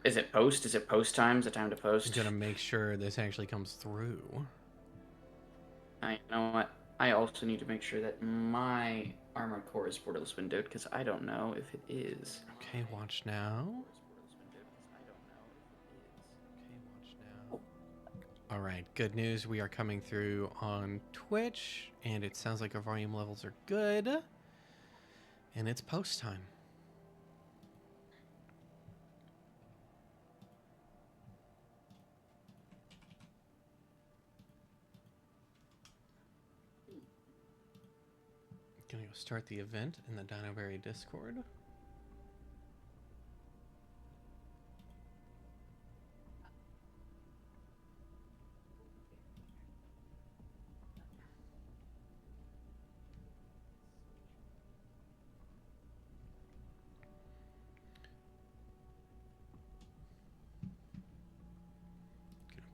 Is it post? Is it post time? Is it time to I'm post? gonna make sure this actually comes through. I you know what? I also need to make sure that my armored core is borderless windowed because I don't know if it is. Okay, watch now. Oh, All right, good news. We are coming through on Twitch, and it sounds like our volume levels are good. And it's post time. Gonna go start the event in the Dinoberry Discord.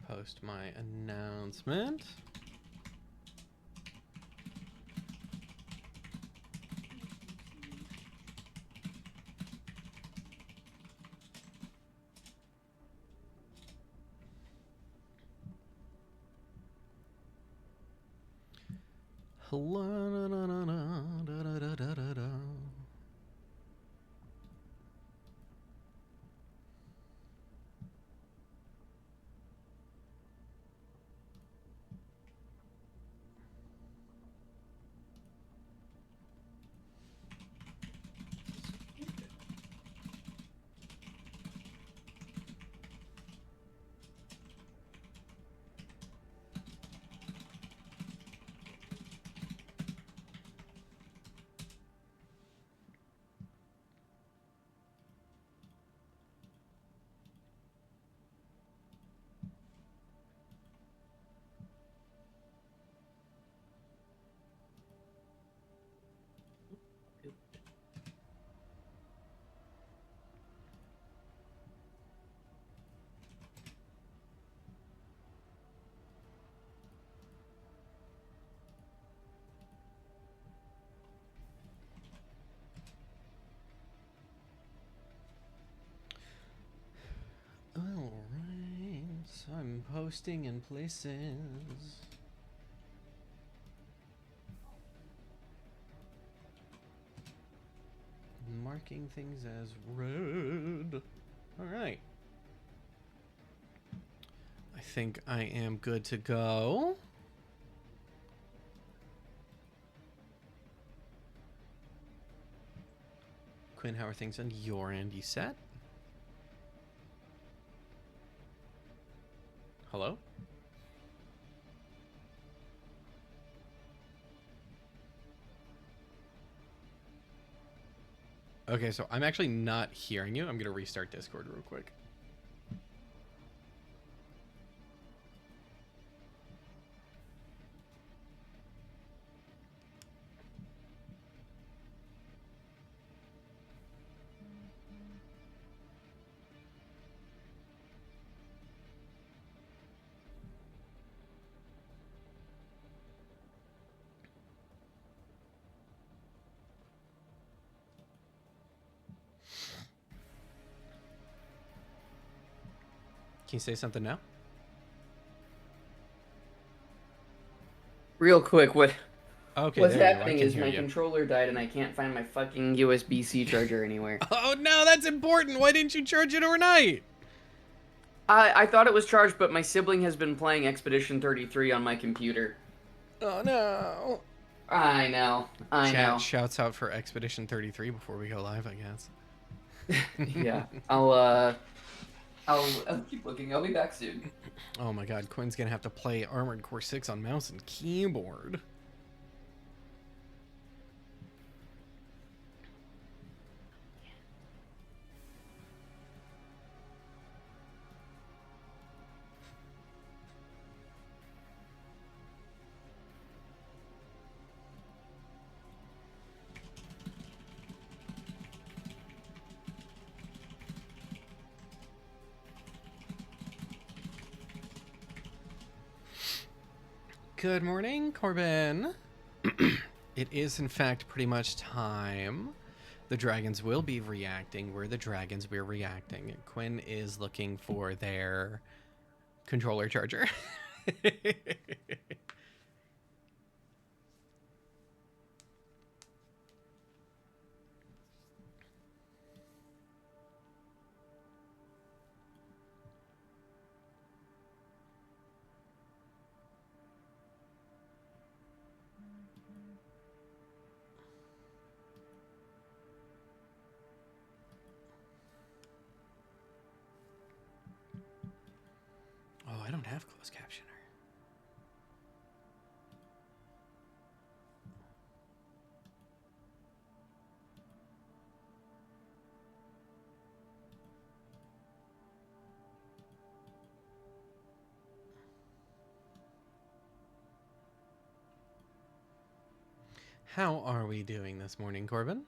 Gonna post my announcement. Hello. Alright, so I'm posting in places. Marking things as red. Alright. I think I am good to go. Quinn, how are things on your end? You set? Hello? Okay, so I'm actually not hearing you. I'm going to restart Discord real quick. Can you say something now? real quick, Okay, what's there you go. I happening can is hear my you. controller died and I can't find my fucking USB-C charger anywhere. Oh no, that's important. Why didn't you charge it overnight? I thought it was charged, but my sibling has been playing Expedition 33 on my computer. Oh no. I know, I Chat know. shouts out for Expedition 33 before we go live, I guess. Yeah, I'll keep looking. I'll be back soon. Oh my god, Quinn's gonna have to play Armored Core 6 on mouse and keyboard. Good morning, Corbin. It is, in fact, pretty much time. The dragons will be reacting. We're the dragons. We're reacting. Quinn is looking for their controller charger. Oh, I don't have closed captioner. How are we doing this morning, Corbin?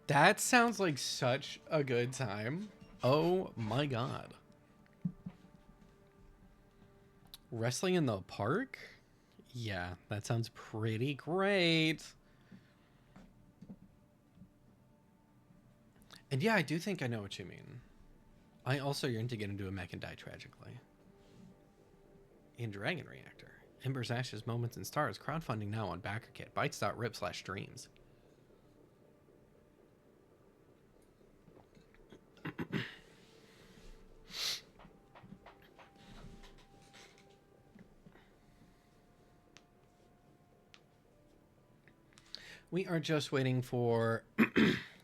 That sounds like such a good time. Oh my god. Wrestling in the park? Yeah, that sounds pretty great. And yeah, I do think I know what you mean. I also yearn to get into a mech and die tragically. In Dragon Reactor. Embers, Ashes, Moments, and Stars. Crowdfunding now on BackerKit. bytes.rip/streams. We are just waiting for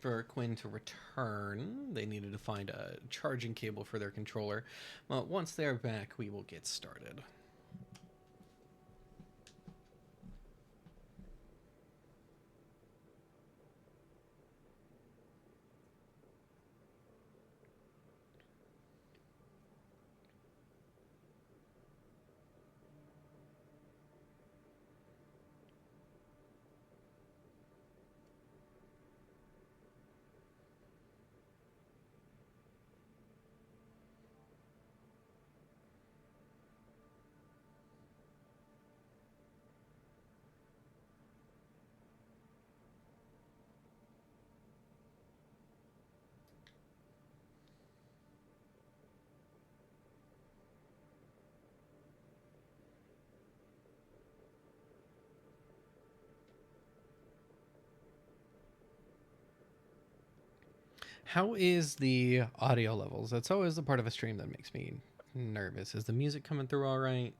for Quinn to return. They needed to find a charging cable for their controller. Well, once they're back, we will get started. How is the audio levels? That's always the part of a stream that makes me nervous. Is the music coming through all right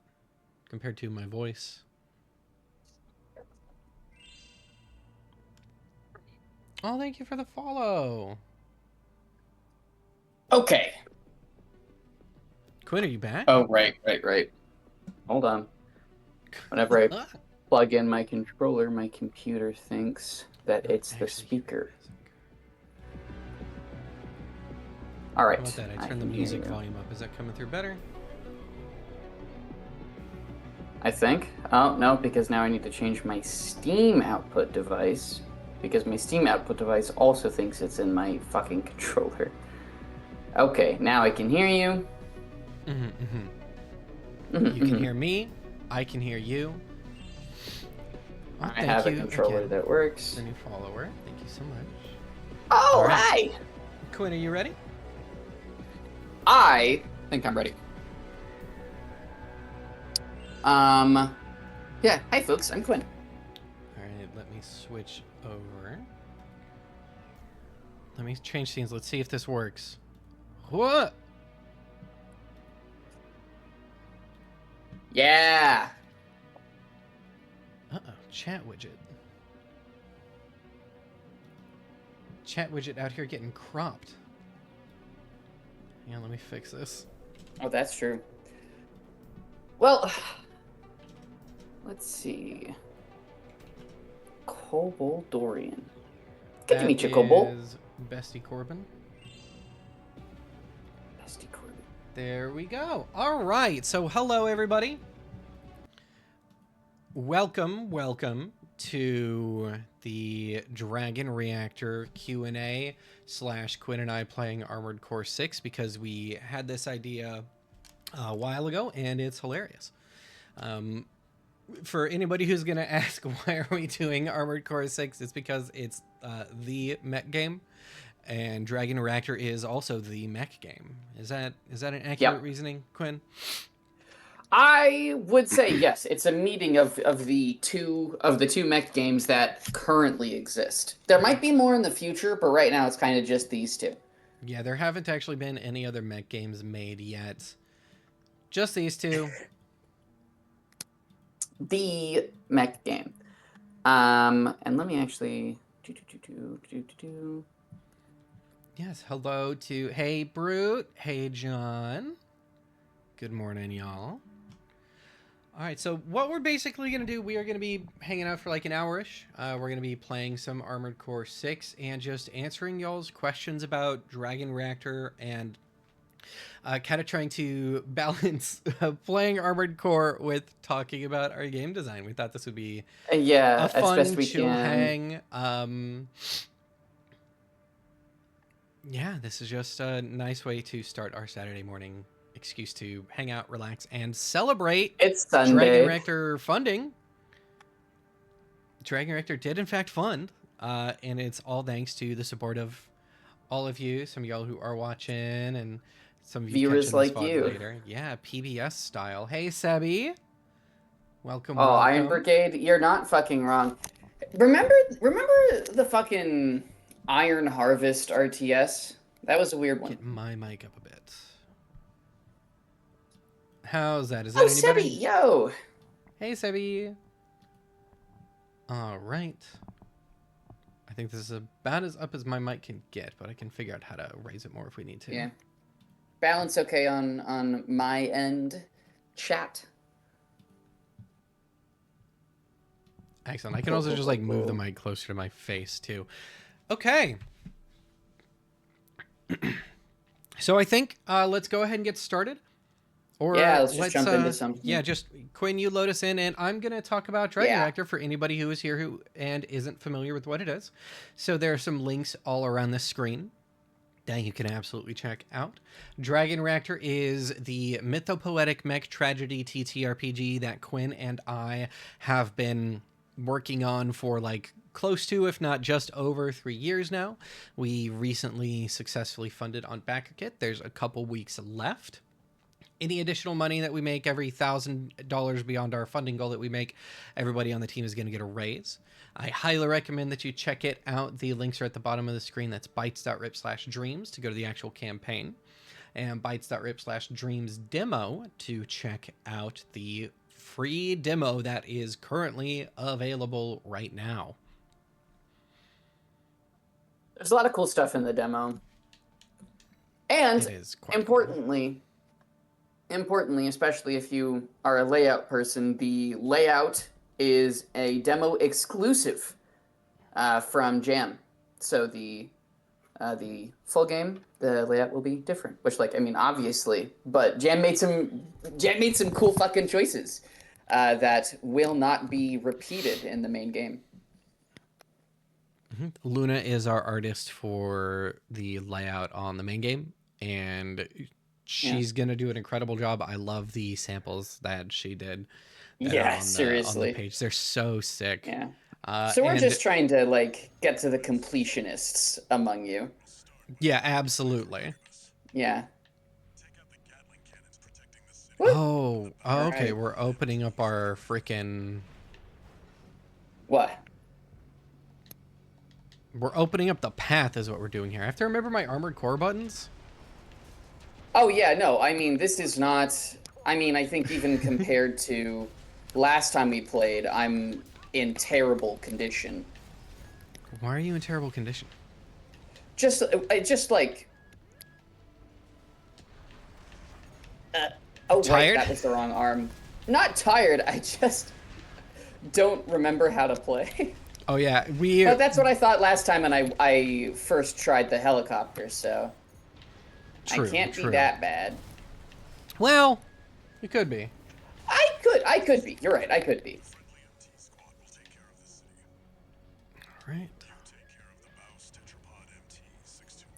compared to my voice? Oh, thank you for the follow. Okay. Quinn, are you back? Oh, right. Hold on. Whenever I plug in my controller, my computer thinks that it's the speaker. All right. How about that? I turned the music volume up. Is that coming through better? I think. Oh, no, because now I need to change my Steam output device. Because my Steam output device also thinks it's in my fucking controller. Okay, now I can hear you. You can hear me. I can hear you. Oh, I have a controller again that works. The new follower. Thank you so much. Oh, right. Hi! Quinn, are you ready? I think I'm ready. Yeah. Hi, folks. I'm Quinn. All right, let me switch over. Let me change scenes. Let's see if this works. What? Yeah. Uh-oh, chat widget. Chat widget out here getting cropped. Hang on, let me fix this. Oh, that's true. Well, let's see. Cobalt Dorian. Good to That meet you, Cobalt. is Bestie Corbin. Bestie Corbin. There we go. All right, so hello, everybody. Welcome to the Dragon Reactor Q&A / Quinn and I playing Armored Core 6 because we had this idea a while ago and it's hilarious. For anybody who's going to ask why are we doing Armored Core 6, it's because it's the mech game and Dragon Reactor is also the mech game. Is that an accurate reasoning, Quinn? I would say yes. It's a meeting of the two mech games that currently exist. There might be more in the future, but right now it's kind of just these two. Yeah, there haven't actually been any other mech games made yet. Just these two. The mech game. And let me actually. Yes, hello to hey Brute, hey John. Good morning, y'all. All right, so what we're basically going to do, we are going to be hanging out for like an hour-ish. We're going to be playing some Armored Core 6 and just answering y'all's questions about Dragon Reactor and kind of trying to balance playing Armored Core with talking about our game design. We thought this would be yeah, a as fun, best we chill can. hang. Yeah, this is just a nice way to start our Saturday morning. Excuse to hang out, relax, and celebrate It's Dragon Sunday. Reactor funding. Dragon Reactor did in fact fund, and it's all thanks to the support of all of you, some of y'all who are watching, and some of you Viewers catching this like VOD you. later. Yeah, PBS style. Hey, Sebi. Welcome, Oh, welcome. Iron Brigade, you're not fucking wrong. Remember the fucking Iron Harvest RTS? That was a weird one. Get my mic up a bit. How's that? Is Oh, that any better? Sebi, yo! Hey, Sebi. All right. I think this is about as up as my mic can get, but I can figure out how to raise it more if we need to. Yeah. Balance okay on my end, chat. Excellent. I can also just like move the mic closer to my face too. Okay. So I think let's go ahead and get started. Or yeah, let's just jump into something. Yeah, just Quinn, you load us in, and I'm gonna talk about Dragon Reactor for anybody who is here who and isn't familiar with what it is. So there are some links all around the screen that you can absolutely check out. Dragon Reactor is the mythopoetic mech tragedy TTRPG that Quinn and I have been working on for like close to, if not just over 3 years now. We recently successfully funded on BackerKit. There's a couple weeks left. Any additional money that we make, every $1,000 beyond our funding goal that we make, everybody on the team is going to get a raise. I highly recommend that you check it out. The links are at the bottom of the screen. That's bytes.rip/dreams to go to the actual campaign, and bytes.rip/dreams demo to check out the free demo that is currently available right now. There's a lot of cool stuff in the demo. And it is quite importantly, especially if you are a layout person, the layout is a demo exclusive from Jam. So the full game, the layout will be different. Which, like, I mean, obviously, but Jam made some cool fucking choices that will not be repeated in the main game. Mm-hmm. Luna is our artist for the layout on the main game, and she's gonna do an incredible job. I love the samples that she did. Seriously. On the page, they're so sick. Yeah. So we're just trying to like get to the completionists among you. Yeah, absolutely. Yeah. Oh, okay. Right. We're opening up our freaking. What? We're opening up the path, is what we're doing here. I have to remember my Armored Core buttons. Oh yeah, no. I mean, this is not I mean, I think even compared to last time we played, I'm in terrible condition. Why are you in terrible condition? Just like, oh wait, Tired? that was the wrong arm. Not tired. I just don't remember how to play. Oh yeah, But that's what I thought last time, and I first tried the helicopter, so I True, can't be true. that bad. Well, it could be. I could be. You're right. I could be. Right.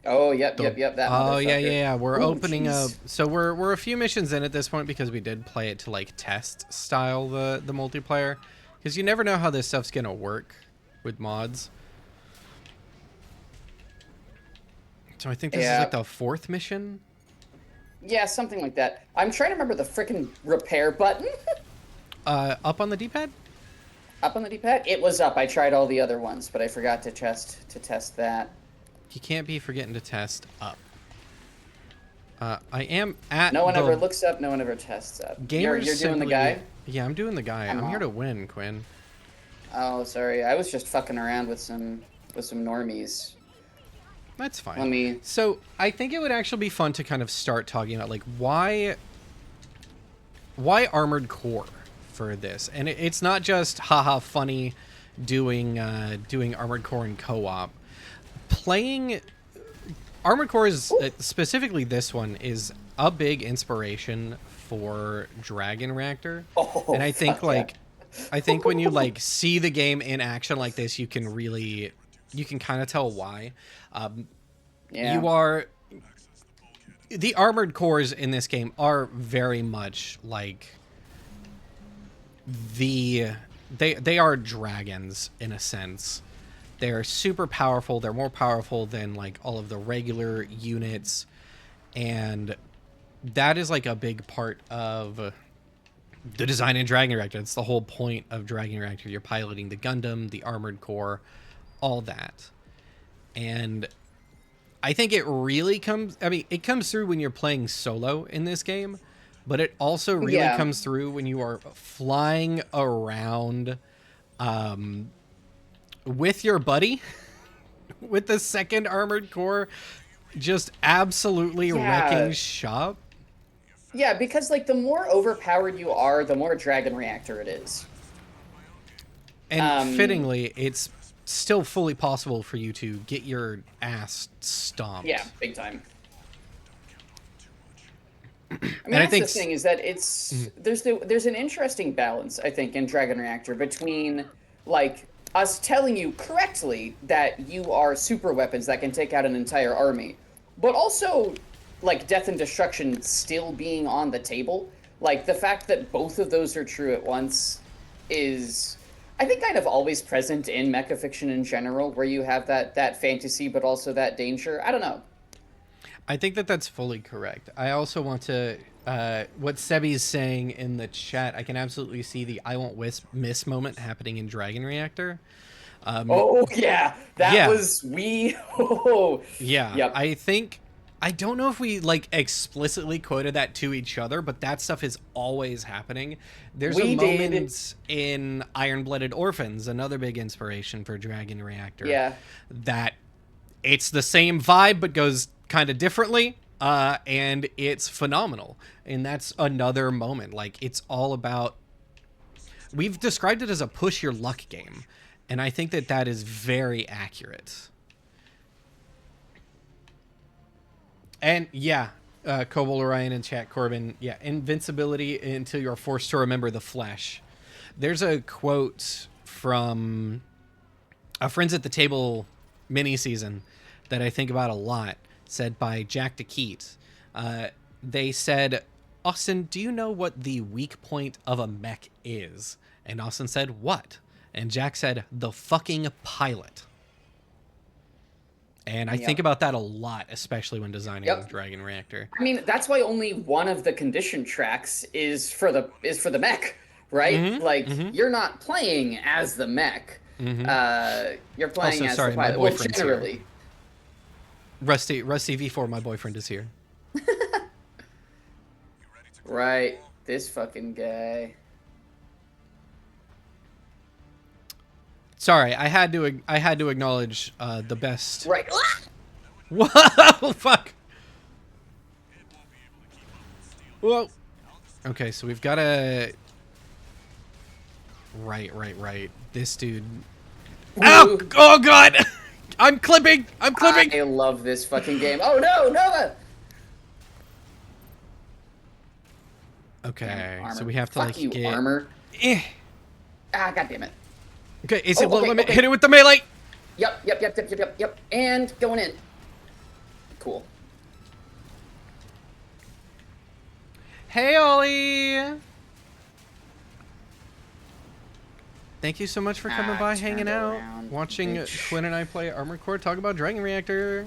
Oh, yep. That Oh motherfucker. yeah. We're Ooh, opening up. jeez. So we're a few missions in at this point because we did play it to like test style the multiplayer, because you never know how this stuff's gonna work with mods. So I think this is like the 4th mission. Yeah, something like that. I'm trying to remember the frickin' repair button. Up on the D-pad. Up on the D-pad? It was up. I tried all the other ones, but I forgot to test that. You can't be forgetting to test up. I am at. No one ever looks up. No one ever tests up. You're doing the guy? Yeah, I'm doing the guy. I'm here to win, Quinn. Oh, sorry. I was just fucking around with some normies. That's fine. Let me. So I think it would actually be fun to kind of start talking about like why armored core for this, and it's not just haha funny doing armored core in co-op. Playing Armored Core is specifically this one is a big inspiration for Dragon Reactor, and I think I think when you like see the game in action like this, you can kind of tell why. You are the armored cores in this game are very much like they are dragons in a sense. They're super powerful. They're more powerful than like all of the regular units. And that is like a big part of the design in Dragon Reactor. It's the whole point of Dragon Reactor. You're piloting the Gundam, the armored core, all that. And I think it really comes, I mean, it comes through when you're playing solo in this game, but it also really comes through when you are flying around, with your buddy, with the 2nd Armored Core, just absolutely wrecking shop. Yeah, because like the more overpowered you are, the more Dragon Reactor it is. And fittingly, it's still fully possible for you to get your ass stomped. Yeah, big time. I mean, that's the thing is that it's there's an interesting balance, I think, in Dragon Reactor between like us telling you correctly that you are super weapons that can take out an entire army, but also like death and destruction still being on the table. Like the fact that both of those are true at once is, I think, kind of always present in mecha fiction in general, where you have that fantasy but also that danger. I don't know. I think that that's fully correct. I also want to, what Sebi's saying in the chat, I can absolutely see the I won't miss moment happening in Dragon Reactor. Oh, yeah. That was, yeah. Yep. I don't know if we, like, explicitly quoted that to each other, but that stuff is always happening. There's a moment in Iron-Blooded Orphans, another big inspiration for Dragon Reactor, that it's the same vibe, but goes kind of differently, and it's phenomenal. And that's another moment. Like, it's all about... We've described it as a push your luck game, and I think that that is very accurate. And yeah, Cobalt Orion in chat, Corbin, yeah, invincibility until you're forced to remember the flesh. There's a quote from a Friends at the Table mini-season that I think about a lot, said by Jack DeKeat. They said, Austin, do you know what the weak point of a mech is? And Austin said, what? And Jack said, the fucking pilot. And I think about that a lot, especially when designing Dragon Reactor. I mean, that's why only one of the condition tracks is for the mech, right? You're not playing as the mech. You're playing as the pilot. My boyfriend's generally. Here. Rusty V4, my boyfriend is here. Right. This fucking guy. Sorry, I had to acknowledge the best. Right. Whoa, fuck. Whoa. Okay, so we've got a. Right. This dude. Ow! Oh god! I'm clipping. I love this fucking game. Oh no, Nova! Okay, Damn, so armor. we have to Fuck like you, get. armor. Eh. Ah, god damn it. Okay, is Oh, it? Well, okay, let me okay. hit it with the melee. Yep. And going in. Cool. Hey, Ollie. Thank you so much for coming by, hanging out, around, watching bitch. Quinn and I play Armored Core, talk about Dragon Reactor.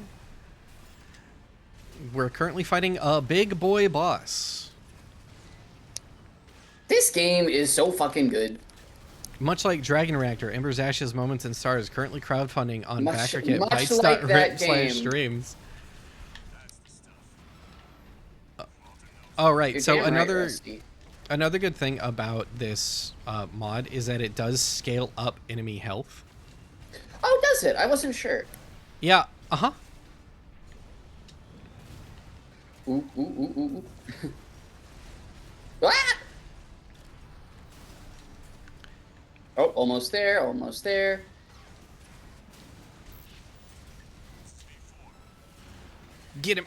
We're currently fighting a big boy boss. This game is so fucking good. Much like Dragon Reactor, Ember's Ashes Moments and Stars currently crowdfunding on Much BackerKit like that game. bytes.rip/streams. All right, You're so damn right, Rusty. another good thing about this mod is that it does scale up enemy health. Oh, does it? I wasn't sure. Yeah, uh-huh. Ooh. Ah! Oh, almost there. Get him.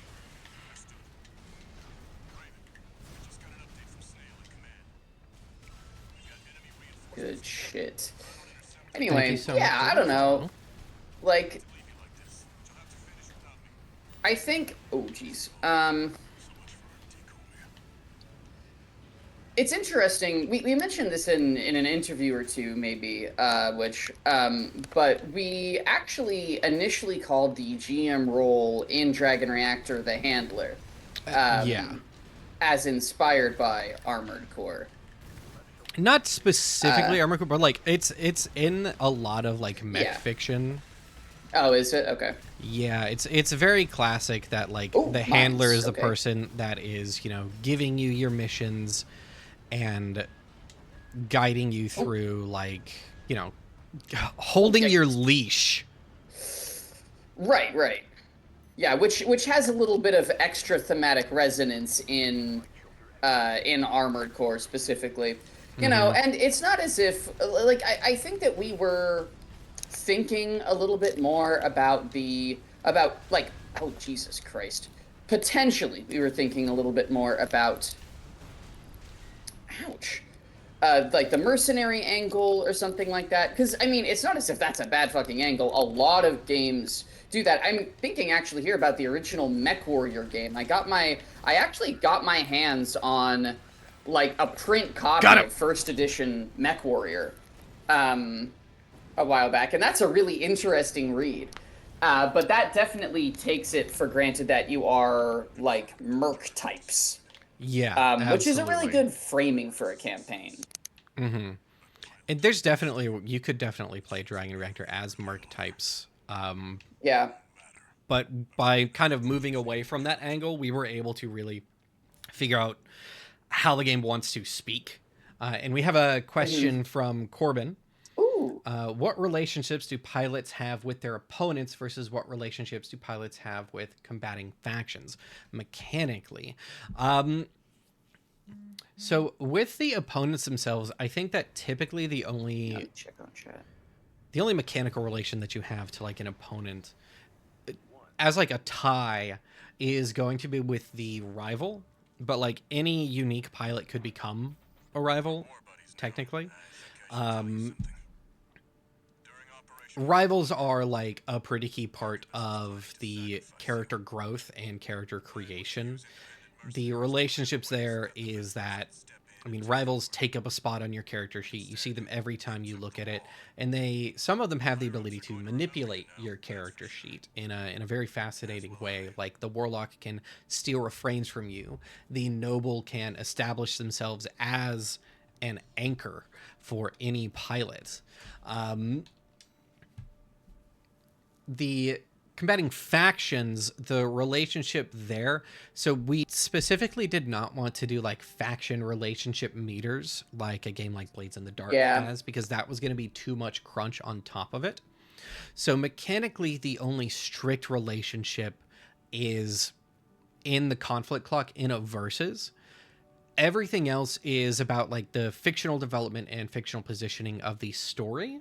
Good shit. Thank Anyway, you so yeah, much. I don't know. Like, I think. Oh, jeez. It's interesting. We mentioned this in an interview or two, maybe, but we actually initially called the GM role in Dragon Reactor the Handler. Yeah. As inspired by Armored Core. Not specifically Armored Core, but like it's in a lot of like mech fiction. Oh, is it? Okay. Yeah, it's very classic that like Ooh, the handler is the okay. person that is, you know, giving you your missions and guiding you through like, you know, holding your leash. Right. Yeah, which has a little bit of extra thematic resonance in Armored Core specifically. You know, and it's not as if like I think that we were thinking a little bit more about like, oh Jesus Christ. Potentially we were thinking a little bit more about ouch. Like the mercenary angle or something like that. Because, I mean, it's not as if that's a bad fucking angle. A lot of games do that. I'm thinking actually here about the original MechWarrior game. I actually got my hands on, like, a print copy of first edition MechWarrior a while back. And that's a really interesting read. But that definitely takes it for granted that you are, like, merc types. Yeah, Which is a really good framing for a campaign. And there's definitely, you could definitely play Dragon Reactor as merc types. Yeah. But by kind of moving away from that angle, we were able to really figure out how the game wants to speak. And we have a question from Corbin. Ooh. What relationships do pilots have with their opponents versus what relationships do pilots have with combating factions mechanically? So with the opponents themselves, I think that typically the only Check on chat. the only mechanical relation that you have to like an opponent as like a tie is going to be with the rival, but like any unique pilot could become a rival technically. Rivals are like a pretty key part of the character growth and character creation. The relationships there is that, I mean, rivals take up a spot on your character sheet. You see them every time you look at it, and some of them have the ability to manipulate your character sheet in a very fascinating way. Like the warlock can steal refrains from you. The noble can establish themselves as an anchor for any pilot. The combating factions, the relationship there. So we specifically did not want to do like faction relationship meters like a game like Blades in the Dark Yeah. has, because that was going to be too much crunch on top of it. So mechanically, the only strict relationship is in the conflict clock in a versus. Everything else is about like the fictional development and fictional positioning of the story,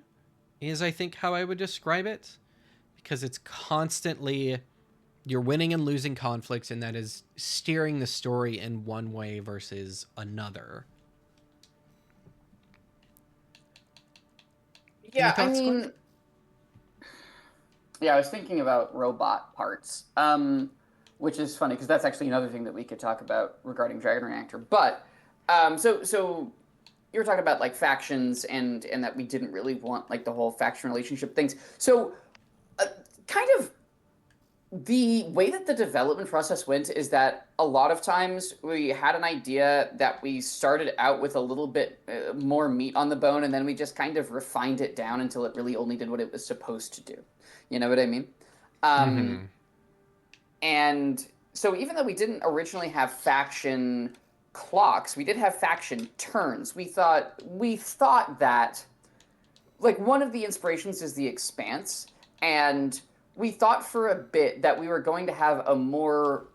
is I think how I would describe it, because it's constantly you're winning and losing conflicts, and that is steering the story in one way versus another. Any Yeah, I thoughts, Quinn? mean, yeah, I was thinking about robot parts, which is funny because that's actually another thing that we could talk about regarding Dragon Reactor. But so you were talking about like factions and that we didn't really want like the whole faction relationship things. So uh, kind of the way that the development process went is that a lot of times we had an idea that we started out with a little bit more meat on the bone, and then we just kind of refined it down until it really only did what it was supposed to do. You know what I mean? Um, Mm-hmm. and so even though we didn't originally have faction clocks, we did have faction turns. We thought that like one of the inspirations is the Expanse, and we thought for a bit that we were going to have a more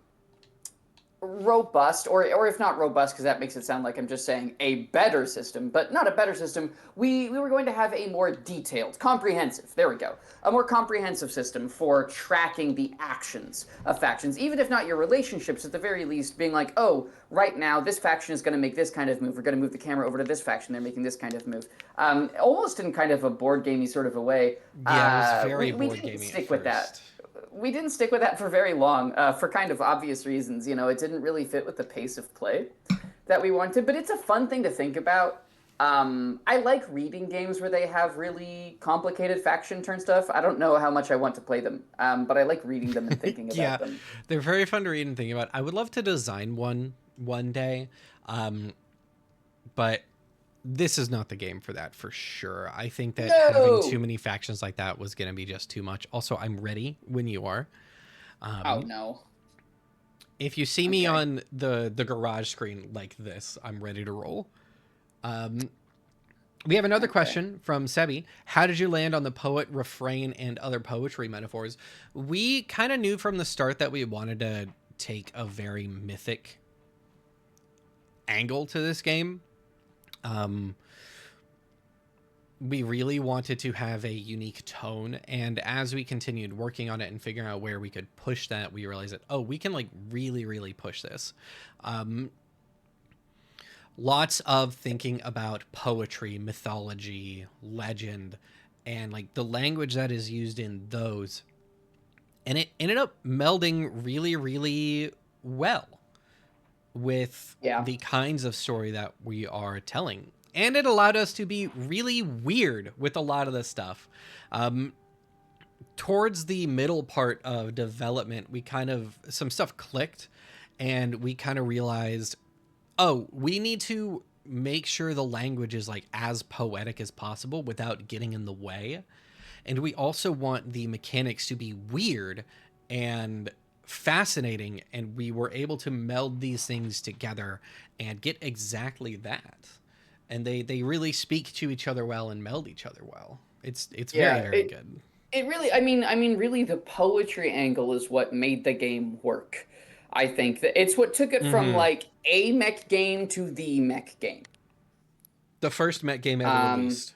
robust, or if not robust, because that makes it sound like I'm just saying a better system, but not a better system. We were going to have a more detailed, comprehensive, there we go, a more comprehensive system for tracking the actions of factions, even if not your relationships, at the very least being like, oh, right now this faction is going to make this kind of move, we're going to move the camera over to this faction, they're making this kind of move, almost in kind of a board gamey sort of a way. Yeah, it was very We board didn't gamey at stick with that. first. We didn't stick with that for very long, for kind of obvious reasons. You know, it didn't really fit with the pace of play that we wanted, but it's a fun thing to think about. I like reading games where they have really complicated faction turn stuff. I don't know how much I want to play them, but I like reading them and thinking Yeah, about them. they're very fun to read and think about. I would love to design one day, um, but this is not the game for that for sure. I think that having too No! many factions like that was going to be just too much. Also, I'm ready when you are. Oh, Um, no. if you see me Okay. on the garage screen like this, I'm ready to roll. Um, we have another Okay. question from Sebi. How did you land on the poet, refrain, and other poetry metaphors? We kind of knew from the start that we wanted to take a very mythic angle to this game. Um, we really wanted to have a unique tone, and as we continued working on it and figuring out where we could push that, we realized that, oh, we can like really push this. um, Lots of thinking about poetry, mythology, legend, and like the language that is used in those, and it ended up melding really well with Yeah. the kinds of story that we are telling. And it allowed us to be really weird with a lot of this stuff. Um, Towards the middle part of development, we kind of, some stuff clicked, and we kind of realized, oh, we need to make sure the language is like as poetic as possible without getting in the way. And we also want the mechanics to be weird and fascinating, and we were able to meld these things together and get exactly that. And they really speak to each other well and meld each other well. It's very Yeah. very good. It really, really, the poetry angle is what made the game work. I think that it's what took it from Mm-hmm. like a mech game to the mech game. The first Met game ever Um, released.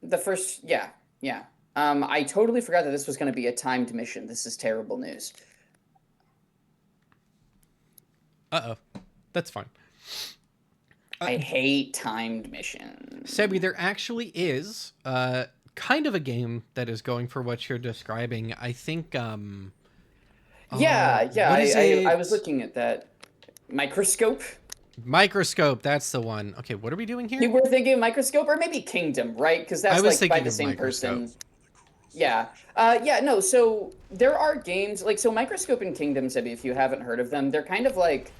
the first, yeah, yeah. I totally forgot that this was going to be a timed mission. This is terrible news. Uh-oh, that's fine. I hate timed Sebi, mission. there actually is kind of a game that is going for what you're describing. I think Yeah, yeah. what is I was it? looking at that microscope. Microscope, that's the one. Okay, what are we doing You here? were thinking microscope or maybe Kingdom, right? Because I that's was like by thinking the of same Microscope. person. Yeah. Yeah, no, so there are games like so Microscope and Kingdom, Sebi, if you haven't heard of them, they're kind of like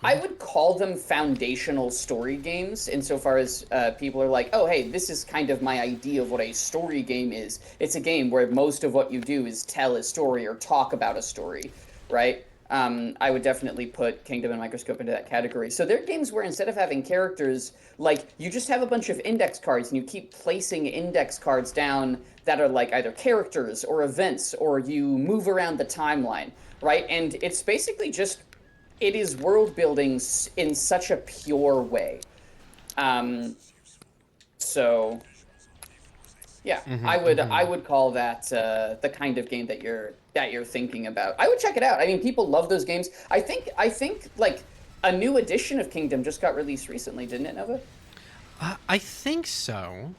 I would call them foundational story games insofar as people are like, oh, hey, this is kind of my idea of what a story game is. It's a game where most of what you do is tell a story or talk about a story, right? I would definitely put Kingdom and Microscope into that category. So they're games where instead of having characters, like you just have a bunch of index cards and you keep placing index cards down that are like either characters or events, or you move around the timeline, right? And it's basically just it is world building in such a pure way. Um, so yeah, I would call that the kind of game that you're thinking about. I would check it out. I mean, people love those games. I think like a new edition of Kingdom just got released recently, didn't it, Nova? I think so.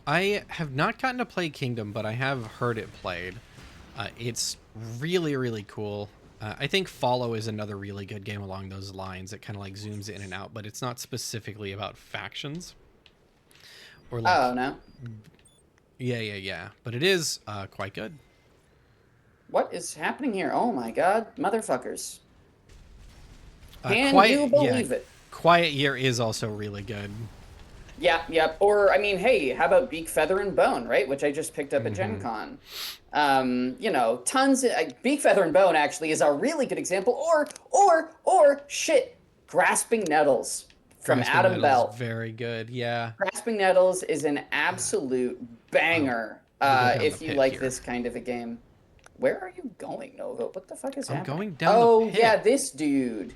I have not gotten to play Kingdom, but I have heard it played. It's really, really cool. I think Follow is another really good game along those lines. It kind of like zooms in and out, but it's not specifically about factions or like. Oh no. Yeah. But it is quite good. What is happening here? Oh my god, motherfuckers. Can you Quiet, yeah. believe it? Quiet Year is also really good. Yeah, yep. Or I mean, hey, how about Beak, Feather, and Bone, right? Which I just picked up at Gen Con. You know, tons. Beak, Feather, and Bone actually is a really good example. Or shit, Grasping Nettles from Grasping Adam Nettles, Bell. very good. Yeah. Grasping Nettles is an absolute Oh, banger. let me go down the If you pit like here. this kind of a game. Where are you going, Nova? What the fuck is I'm happening? going down the Oh pit. yeah, this dude.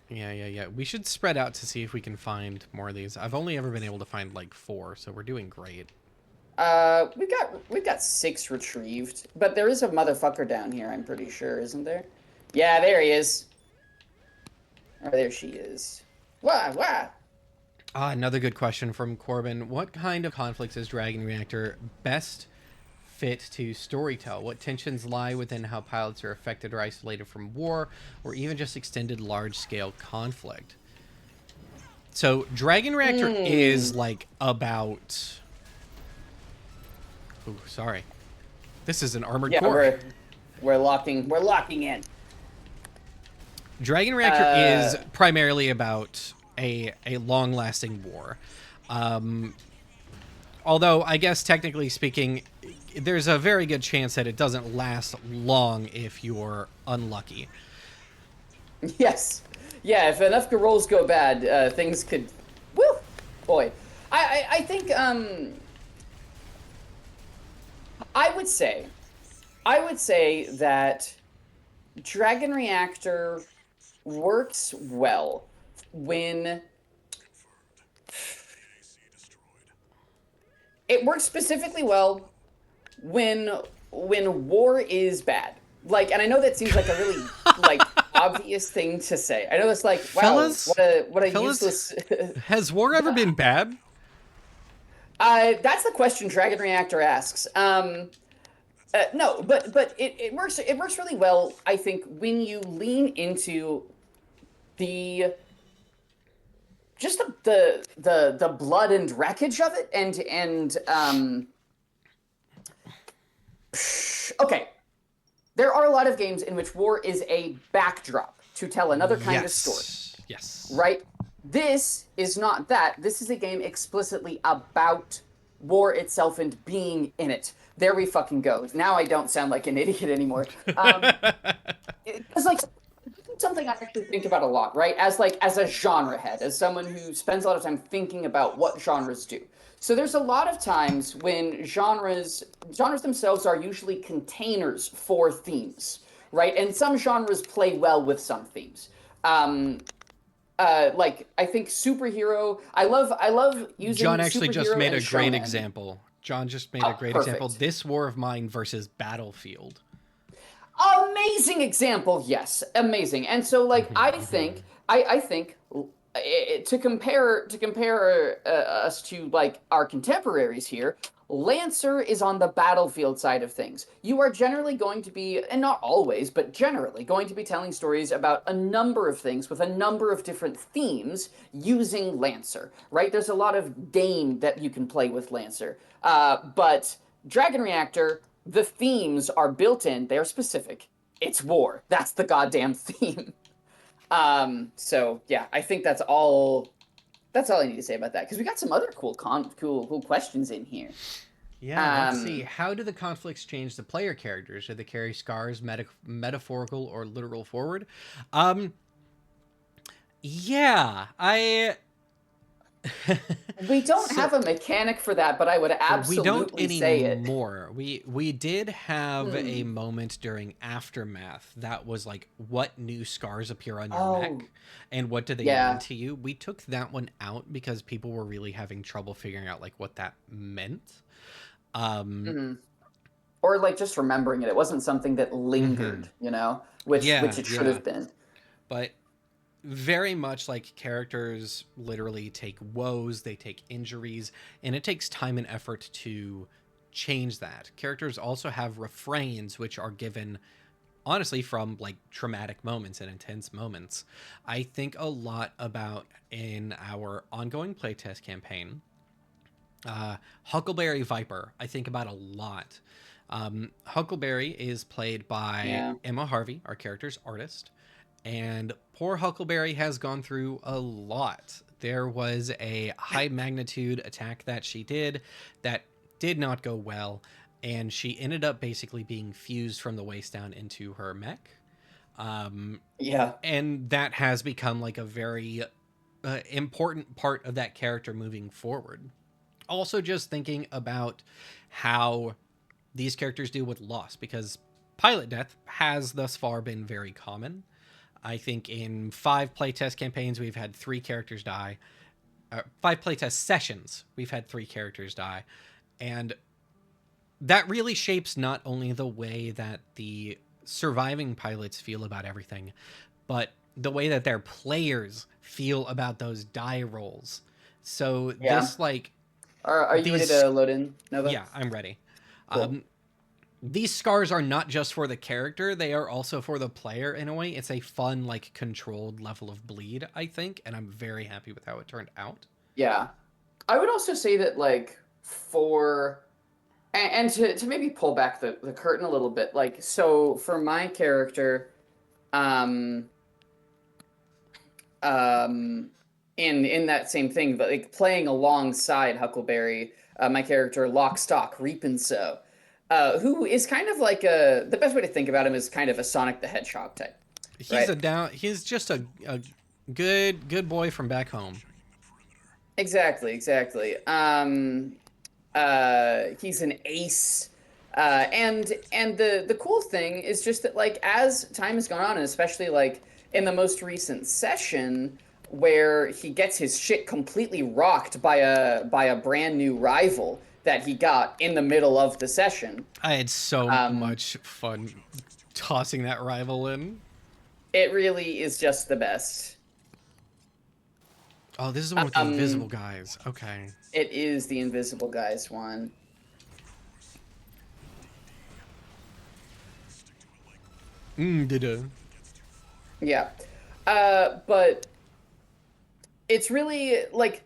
Yeah. We should spread out to see if we can find more of these. I've only ever been able to find like 4, so we're doing great. We've got 6 retrieved, but there is a motherfucker down here, I'm pretty sure, isn't there? Yeah, there he is. Or there she is. Wah. Another good question from Corbin. What kind of conflicts is Dragon Reactor best fit to storytell? What tensions lie within how pilots are affected or isolated from war, or even just extended large-scale conflict? So Dragon Reactor is like about... Ooh, sorry. This is an armored Yeah, core. we're locking in. Dragon Reactor is primarily about a long-lasting war. Although, I guess technically speaking, there's a very good chance that it doesn't last long if you're unlucky. Yes. Yeah, if enough rolls go bad, things could woo boy. I think I would say that Dragon Reactor works well when it works specifically well when war is bad. Like, and I know that seems like a really like obvious thing to say. I know it's like, wow, Fellas, what a fellas, useless. has war ever been bad? That's the question Dragon Reactor asks. No, but it works really well. I think when you lean into the just the blood and wreckage of it, and okay, there are a lot of games in which war is a backdrop to tell another kind of story, Yes. right? This is not that. This is a game explicitly about war itself and being in it. There we fucking go. Now I don't sound like an idiot anymore. It's like something I actually think about a lot, right? As a genre head, as someone who spends a lot of time thinking about what genres do. So there's a lot of times when genres themselves are usually containers for themes, right? And some genres play well with some themes. Like I think superhero. I love using John actually just superhero made and a great shonen. example. John just made a Oh, great example. perfect. This War of Mine versus Battlefield. Amazing example, yes, amazing. And so like I think to compare us to like our contemporaries here, Lancer is on the battlefield side of things. You are generally going to be, and not always, but generally going to be telling stories about a number of things with a number of different themes using Lancer, right? There's a lot of game that you can play with Lancer, but Dragon Reactor, the themes are built in, they're specific, it's war. That's the goddamn theme. So yeah, I think that's all. That's all I need to say about that because we got some other cool questions in here. Yeah, let's see. Um, How do the conflicts change the player characters? Do they carry scars, metaphorical or literal forward? Um, yeah, I. we don't So have a mechanic for that, but I would we don't absolutely say it. anymore. We did have a Hmm. moment during Aftermath that was like, what new scars appear on your Oh, mech, and what do they mean yeah. to you? We took that one out because people were really having trouble figuring out like what that meant. Um, Hmm. Or like just remembering it. It wasn't something that mhm. lingered, which Yeah, it should yeah, have been. but very much like characters literally take woes, they take injuries, and it takes time and effort to change that. Characters also have refrains which are given honestly from like traumatic moments and intense moments. I think a lot about in our ongoing playtest campaign. Huckleberry Viper, I think about a lot. Huckleberry is played by Yeah. Emma Harvey, our character's artist, and poor Huckleberry has gone through a lot. There was a high magnitude attack that she did that did not go well, and she ended up basically being fused from the waist down into her mech. Um, Yeah. and that has become like a very important part of that character moving forward. Also, just thinking about how these characters deal with loss, because pilot death has thus far been very common. I think in 5 playtest campaigns, we've had 3 characters die. 5 playtest sessions, we've had 3 characters die. And that really shapes not only the way that the surviving pilots feel about everything, but the way that their players feel about those die rolls. So Yeah. this like Are you ready these to load in, Nova? yeah, I'm ready. Cool. Um, these scars are not just for the character, they are also for the player in a way. It's a fun, like, controlled level of bleed, I think, and I'm very happy with how it turned out. Yeah. I would also say that like for and to maybe pull back the curtain a little bit, like so for my character, um um in that same thing, but like playing alongside Huckleberry, my character Lock Stock Reap and Sow, who is kind of like the best way to think about him is kind of a Sonic the Hedgehog type, right? He's just a good boy from back home. Exactly, exactly. He's an ace. And the cool thing is just that like as time has gone on, and especially like in the most recent session where he gets his shit completely rocked by a brand new rival that he got in the middle of the session. I had so Um, much fun tossing that rival in. it really is just the best. Oh, this is the one with the invisible Um, guys. Okay. it is the Invisible Guys one. Da-da. Yeah. But it's really like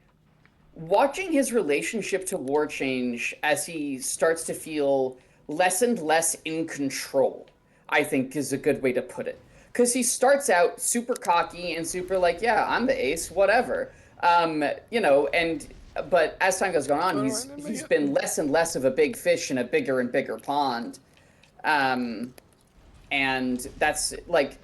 watching his relationship to war change as he starts to feel less and less in control, I think is a good way to put it. Because he starts out super cocky and super like, yeah, I'm the ace, whatever. And but as time goes on, Oh, he's been less and less of a big fish in a bigger and bigger pond. Um, and that's like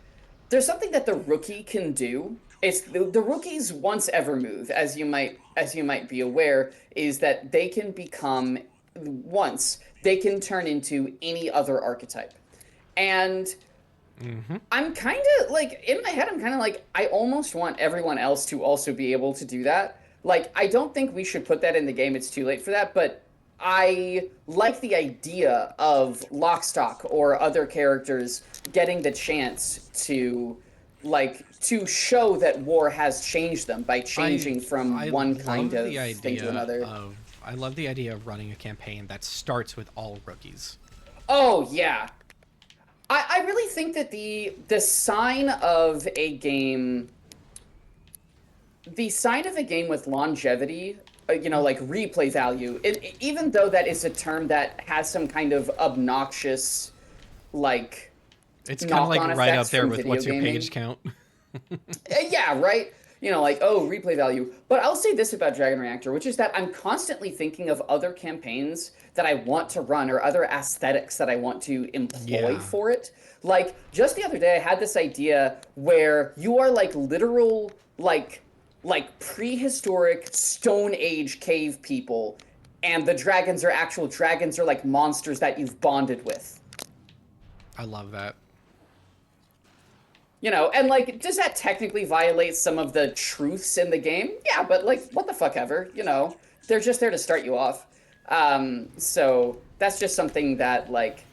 there's something that the rookie can do. It's the rookie's once ever move, as you might be aware, is that they can become once they can turn into any other archetype. And Mm-hmm. I'm kind of like in my head, I'm kind of like I almost want everyone else to also be able to do that. Like I don't think we should put that in the game. It's too late for that, but I like the idea of Lockstock or other characters getting the chance to show that war has changed them by I changing from I one kind love of the thing to idea another. of I love the idea of running a campaign that starts with all rookies. Oh yeah. I really think that the sign of a game the sign of a game with longevity, like replay value, even though that is a term that has some kind of obnoxious, like, It's kind of like knock-on right up effects there from with video what's your gaming. page count. Yeah, right. You know, like, oh, replay value. But I'll say this about Dragon Reactor, which is that I'm constantly thinking of other campaigns that I want to run or other aesthetics that I want to employ Yeah. for it. Like, just the other day, I had this idea where you are like literal, like prehistoric Stone Age cave people, and the dragons are actual dragons or like monsters that you've bonded with. I love that. You know, and like, does that technically violate some of the truths in the game? Yeah, but like, what the fuck ever, you know? They're just there to start you off. So that's just something that like,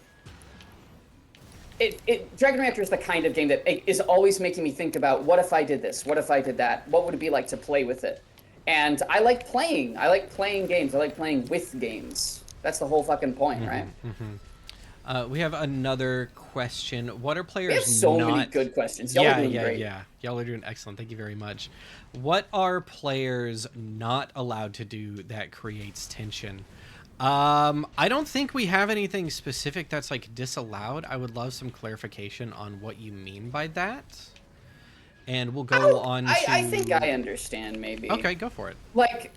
Dragon Reactor is the kind of game that is always making me think about what if I did this? What if I did that? What would it be like to play with it? And I like playing. I like playing games. I like playing with games. That's the whole fucking point, right? We have another question. What are We have players so many not? good questions. Y'all are Yeah, doing yeah, great. yeah. Y'all are doing excellent. Thank you very much. What are players not allowed to do that creates tension? I don't think we have anything specific that's like disallowed. I would love some clarification on what you mean by that. And we'll go Oh, on I think to. I understand maybe. Okay, go for it. Like,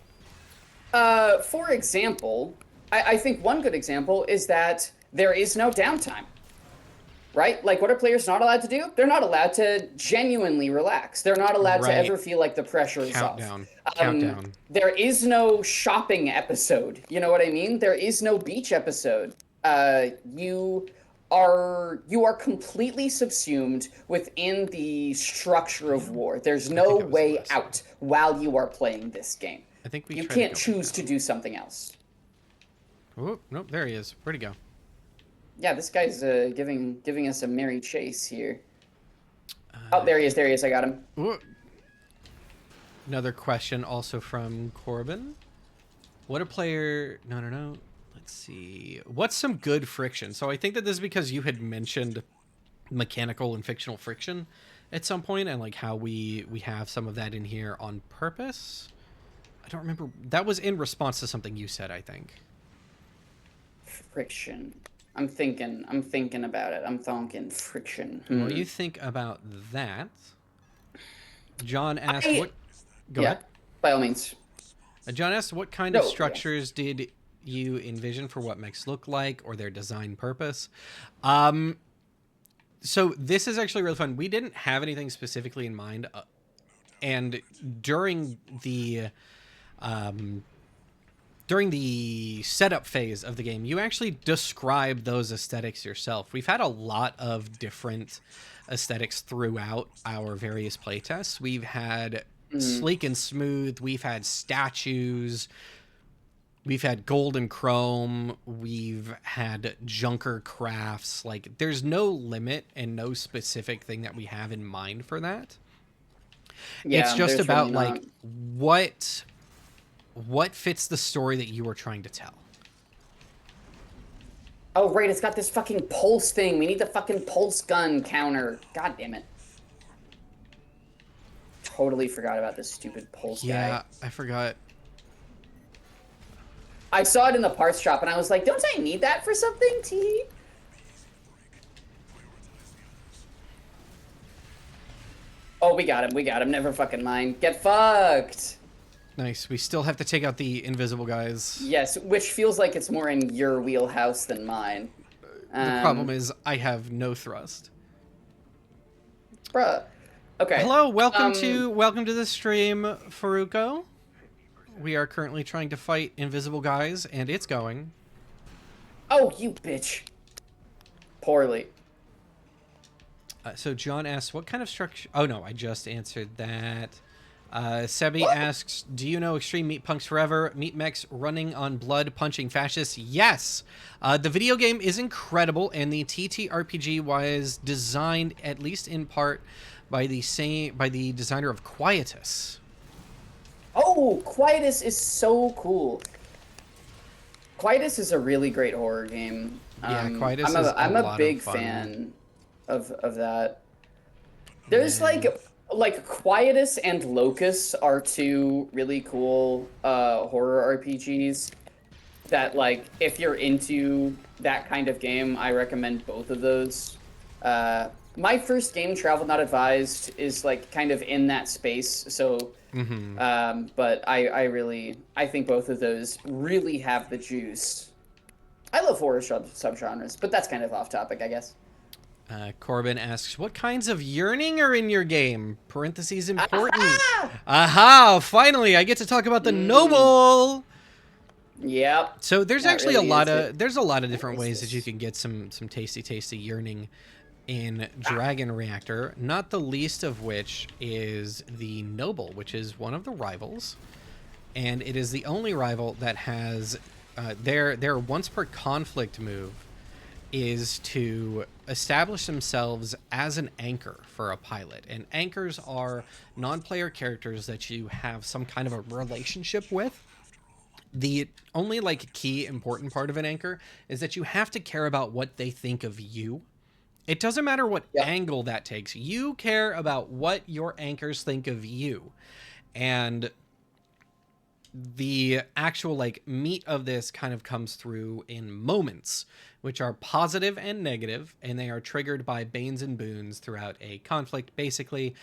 for example, I think one good example is that there is no downtime, right? Like, what are players not allowed to do? They're not allowed to genuinely relax. They're not allowed to Right. ever feel like the pressure is off. Countdown. Countdown. There is no shopping episode. You know what I mean? There is no beach episode. You are completely subsumed within the structure of war. There's I no think it was way last one. out while you are playing this game. I think we You tried to can't go back choose to down. do something else. Oh, nope, there he is. Where'd he go? Yeah, this guy's giving us a merry chase here. Oh, Uh, there he is. There he is. I got him. ooh. Another question also from Corbin. What a player... No, no, no. Let's see. What's some good friction? So I think that this is because you had mentioned mechanical and fictional friction at some point, and like how we have some of that in here on purpose. I don't remember. That was in response to something you said, I think. Friction. I'm thinking about it. I'm thinking friction. While you think about that, John asked I what... Go Yeah, ahead. by all means. John asked, what kind of No, yeah. structures did you envision for what mechs look like or their design purpose? So this is actually really fun. We didn't have anything specifically in mind. And during the setup phase of the game, you actually describe those aesthetics yourself. We've had a lot of different aesthetics throughout our various playtests. We've had sleek and smooth. We've had statues. We've had gold and chrome. We've had junker crafts. Like, there's no limit and no specific thing that we have in mind for that. Yeah, It's just there's about really like what fits the story that you are trying to tell. Oh, right, it's got this fucking pulse thing. We need the fucking pulse gun counter. God damn it. Totally forgot about this stupid pulse Yeah, guy. I forgot. I saw it in the parts shop and I was like, don't I need that for something, T? Oh, we got him. We got him. Never fucking mind. Get fucked. Nice. We still have to take out the invisible guys. Yes, which feels like it's more in your wheelhouse than mine. The problem is I have no thrust. Bruh. Okay. Hello, welcome to the stream, Faruko. We are currently trying to fight invisible guys, and it's going. Oh, you bitch. Poorly. So John asks, what kind of structure... Oh, no, I just answered that. Sebi asks, do you know Extreme Meat Punks Forever? Meat mechs running on blood, punching fascists? Yes! The video game is incredible, and the TTRPG was designed, at least in part, by the designer of Quietus. Oh, Quietus is so cool. Quietus is a really great horror game. Yeah, Quietus is I'm a a lot big of fun. fan of that. There's like Quietus and Locus are two really cool horror RPGs that, like, if you're into that kind of game, I recommend both of those. My first game, Travel Not Advised, is like kind of in that space. So, Mm-hmm. but I think both of those really have the juice. I love horror subgenres, but that's kind of off topic, I guess. Corbin asks, what kinds of yearning are in your game? Parentheses important. Aha! Aha! Finally, I get to talk about the Mm, noble. yep, So there's that actually a really lot is of it. What different is ways that you this? can get some tasty yearning in Ah, Dragon Reactor. Not the least of which is the noble, which is one of the rivals, and it is the only rival that has their once per conflict move is to establish themselves as an anchor for a pilot. And anchors are non-player characters that you have some kind of a relationship with. The only like key important part of an anchor is that you have to care about what they think of you. It doesn't matter what yep. angle that takes. You care about what your anchors think of you. And the actual like meat of this kind of comes through in moments, which are positive and negative, and they are triggered by banes and boons throughout a conflict. Basically,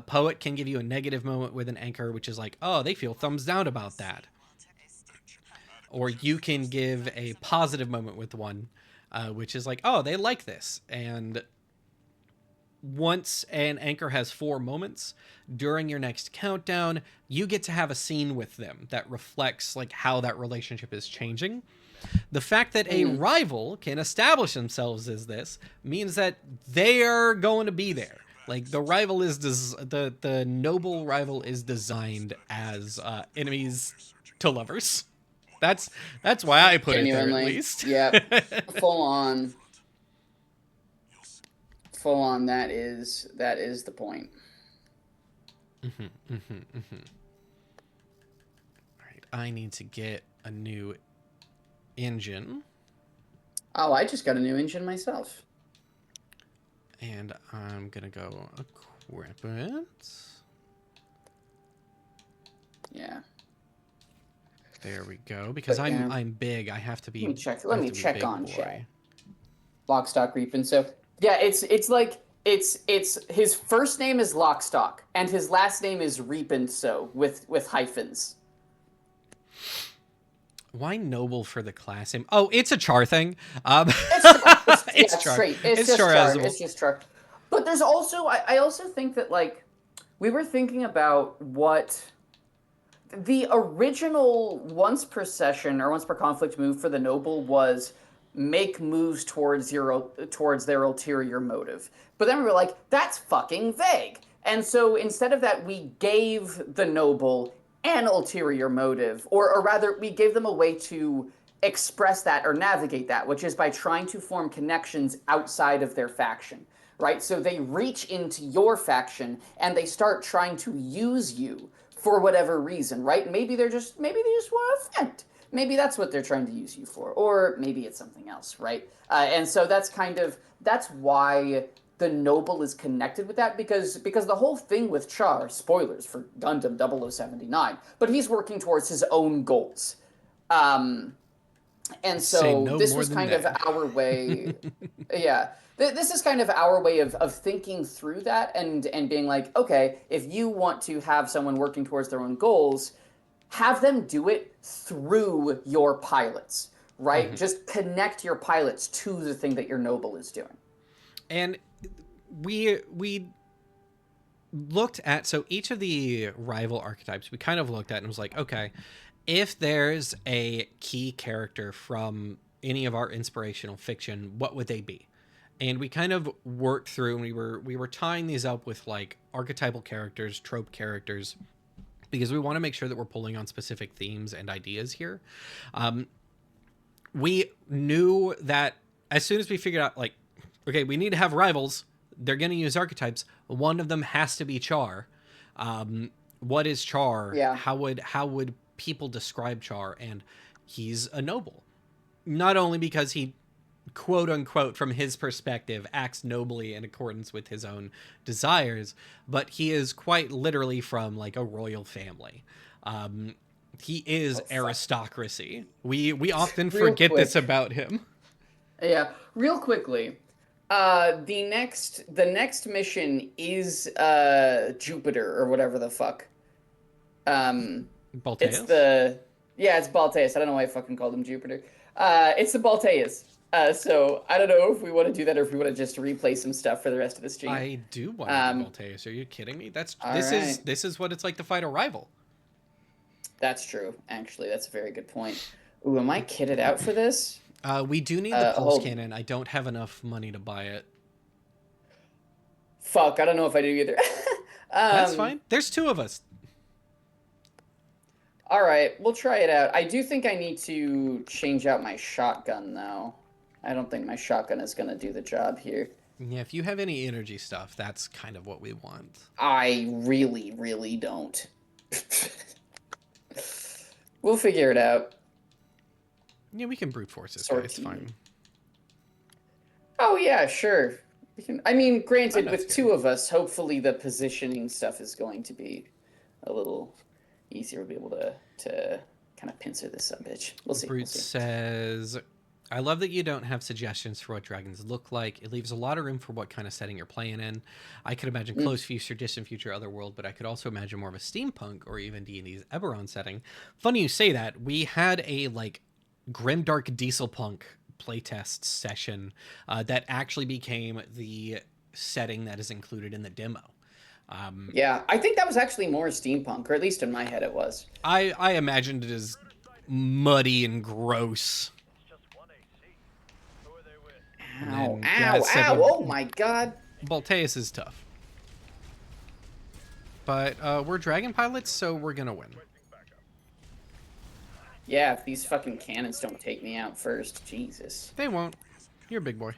poet can give you a negative moment with an anchor, which is like, oh, they feel thumbs down about that, or you can give a positive moment with one, which is like, oh, they like this. And once an anchor has 4 moments during your next countdown, you get to have a scene with them that reflects like how that relationship is changing. The fact that a Mm. rival can establish themselves as this means that they are going to be there. Like the rival is the noble rival is designed as enemies to lovers. That's that's why I put it there at Genuinely, least. yep. Full on, full on. That is the point. All right, I need to get a new engine, Oh, I just got a new engine myself. and I'm gonna go equip it. Yeah, There we go. Because but yeah. I'm big. I have to Let be me check. I Let have me to be check big on chat. boy. Lockstock Reapin. So yeah, it's like it's his first name is Lockstock and his last name is Reapin. So with hyphens. Why noble for the class name? Oh, it's a char thing. It's char. It's It's yeah, char. straight. It's It's just char. charisable. It's just char. But there's also I also think that like we were thinking about what the original once per session or once per conflict move for the noble was make moves towards their ulterior motive. But then we were like, that's fucking vague. And so instead of that, we gave the noble an ulterior motive, or rather, we gave them a way to express that or navigate that, which is by trying to form connections outside of their faction, right? So they reach into your faction and they start trying to use you for whatever reason, right? Maybe they just want to offend. Maybe that's what they're trying to use you for, or maybe it's something else, right? And so that's why the noble is connected with that because the whole thing with Char, spoilers for Gundam 0079, but he's working towards his own goals. Um, and Say so no this more was than kind of that. our way, yeah. This is kind of our way of thinking through that and being like, okay, if you want to have someone working towards their own goals, have them do it through your pilots, right? Just connect your pilots to the thing that your noble is doing. And we looked at, so each of the rival archetypes we kind of looked at and was like, okay, if there's a key character from any of our inspirational fiction, what would they be? And we kind of worked through, and we were tying these up with like archetypal characters, trope characters, because we want to make sure that we're pulling on specific themes and ideas here. We knew that as soon as we figured out, like, okay, we need to have rivals, they're going to use archetypes. One of them has to be Char. What is Char? Yeah. How would people describe Char? And he's a noble, not only because he, quote unquote, from his perspective, acts nobly in accordance with his own desires, but he is quite literally from like a royal family. He is Oh fuck. aristocracy. We often Real forget this quick. about him. Yeah, real quickly. The next mission is Jupiter or whatever the fuck. It's Balteus? the yeah, it's Balteus. I don't know why I fucking called him Jupiter. It's the Balteus. So I don't know if we want to do that or if we want to just replay some stuff for the rest of the stream. I do want to do Um, Balteus. Are you kidding me? That's all right. this is what it's like to fight a rival. That's true. Actually, that's a very good point. Ooh, am I kitted out for this? We do need the pulse Hold. cannon. I don't have enough money to buy it. Fuck, I don't know if I do either. That's um, fine. There's two of us. all right, we'll try it out. I do think I need to change out my shotgun though. I don't think my shotgun is gonna do the job here. Yeah, if you have any energy stuff, that's kind of what we want. I really, really don't. We'll figure it out. Yeah, we can brute force this guy. It's fine. Oh yeah, sure. We can. I mean, I'm granted, not with scared. two of us, hopefully the positioning stuff is going to be a little easier. We'll be able to kind of pincer this son bitch. We'll see. Brute We'll see. says, I love that you don't have suggestions for what dragons look like. It leaves a lot of room for what kind of setting you're playing in. I could imagine Mm. close future, distant future, otherworld, but I could also imagine more of a steampunk or even D&D's Eberron setting. Funny you say that. We had a like grimdark dieselpunk playtest session that actually became the setting that is included in the demo. Yeah, I think that was actually more steampunk, or at least in my head it was. I imagined it as muddy and gross. And Ow! then Ow! Gaz said, Ow! "Well, Oh my god! Balteus is tough, but we're dragon pilots, so we're gonna win." Yeah, if these fucking cannons don't take me out first, Jesus. They won't. You're a big boy.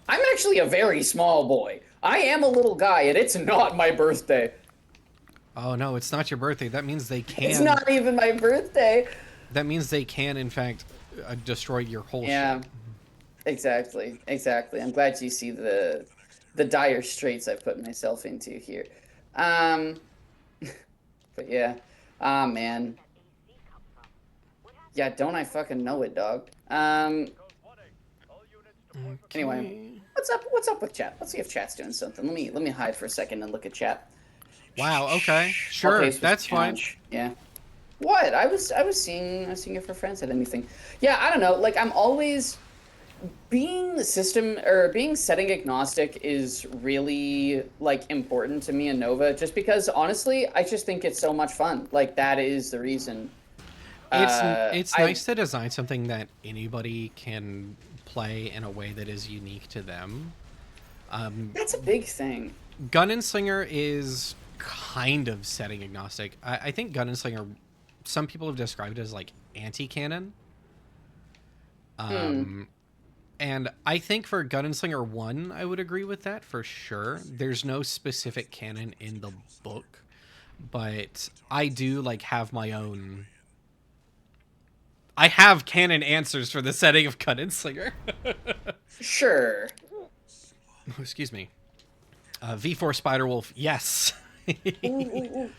I'm actually a very small boy. I am a little guy, and it's not my birthday. Oh no, it's not your birthday. That means they can. It's not even my birthday. That means they can, in fact, destroy your whole Yeah, ship. exactly, exactly. I'm glad you see the dire straits I've put myself into here. Um, but yeah, ah man, yeah. Don't I fucking know it, dog? Anyway, Okay. what's up? What's up with chat? Let's see if chat's doing something. Let me hide for a second and look at chat. Wow. Okay. All Sure. pace was That's fine. challenge. Yeah. What? I was seeing it for friends at anything. Yeah, I don't know. Like I'm always being system or being setting agnostic is really like important to me and Nova just because honestly, I just think it's so much fun. Like that is the reason. It's I nice to design something that anybody can play in a way that is unique to them. That's a big thing. Gun and Slinger is kind of setting agnostic. I think Gun and Slinger, some people have described it as like anti-canon. And I think for Gun and Slinger 1, I would agree with that for sure. There's no specific canon in the book, but I do like have my own. I have canon answers for the setting of Gun and Slinger. Sure. Oh, excuse me. V4 Spiderwolf, yes. Ooh, ooh, ooh.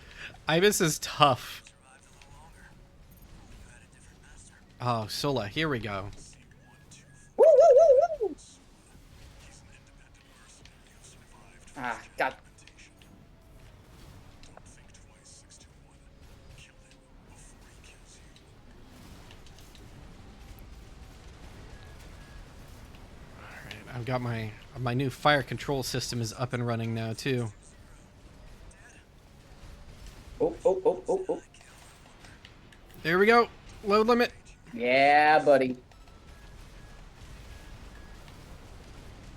Ibis is tough. Oh, Sola, here we go. Woo, woo, woo, woo. Ah, God. Alright, I've got my new fire control system is up and running now too. Oh, oh, oh, oh, oh. There we go. Load limit. Yeah, buddy.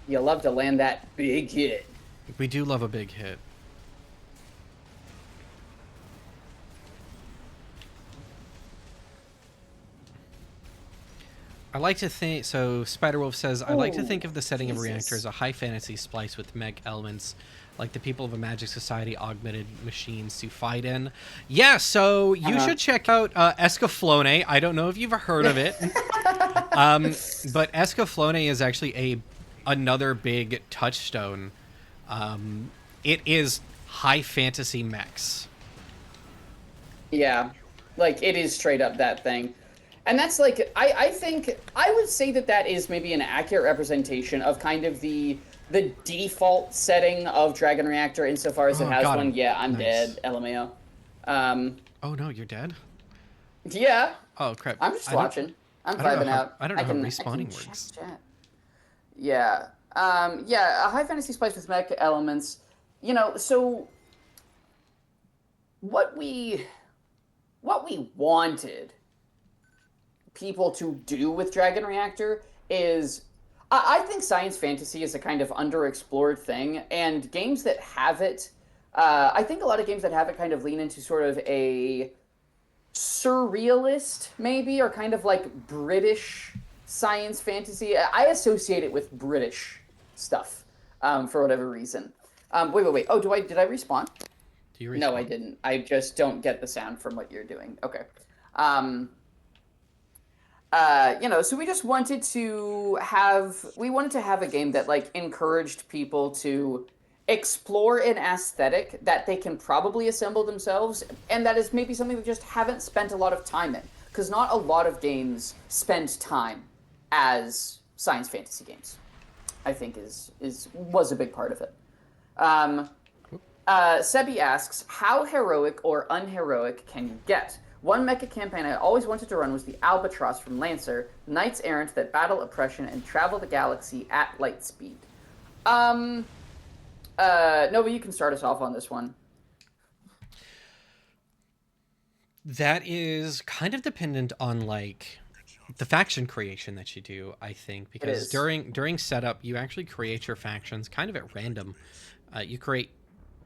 You love to land that big hit. We do love a big hit. I like to think, so Spiderwolf says, I like to think of the setting of Reactor as a high fantasy splice with mech elements, like the people of a magic society augmented machines to fight in. Yeah, so you should check out Escaflowne. I don't know if you've heard of it, but Escaflowne is actually another big touchstone. It is high fantasy mechs. Yeah, like it is straight up that thing. And that's like I think I would say that that is maybe an accurate representation of kind of the default setting of Dragon Reactor insofar as it Oh, has got one. him. Yeah, I'm Nice. dead, LMAO. Um, Oh no, you're dead. yeah, Oh crap. I'm just I don't. watching. I'm I don't know vibing how. out. I don't know I how can respawning check works. chat. Yeah. Yeah, a high fantasy spice with mech elements. So what we what we wanted people to do with Dragon Reactor is I think science fantasy is a kind of underexplored thing, and games that have it, I think a lot of games that have it kind of lean into sort of a surrealist, maybe, or kind of like British science fantasy. I associate it with British stuff for whatever reason. Wait. Oh, did I respawn? Do you No, I respawn? didn't. I just don't get the sound from what you're doing. Okay. Um, so we just wanted to have a game that like encouraged people to explore an aesthetic that they can probably assemble themselves, and that is maybe something they just haven't spent a lot of time in, because not a lot of games spend time as science fantasy games. I think is was a big part of it. Um, Sebi asks, how heroic or unheroic can you get? One mecha campaign I always wanted to run was the Albatross from Lancer, knights errant that battle oppression and travel the galaxy at light speed. Um, Nova, you can start us off on this one. That is kind of dependent on like the faction creation that you do, I think, It because is. during setup you actually create your factions kind of at random. You create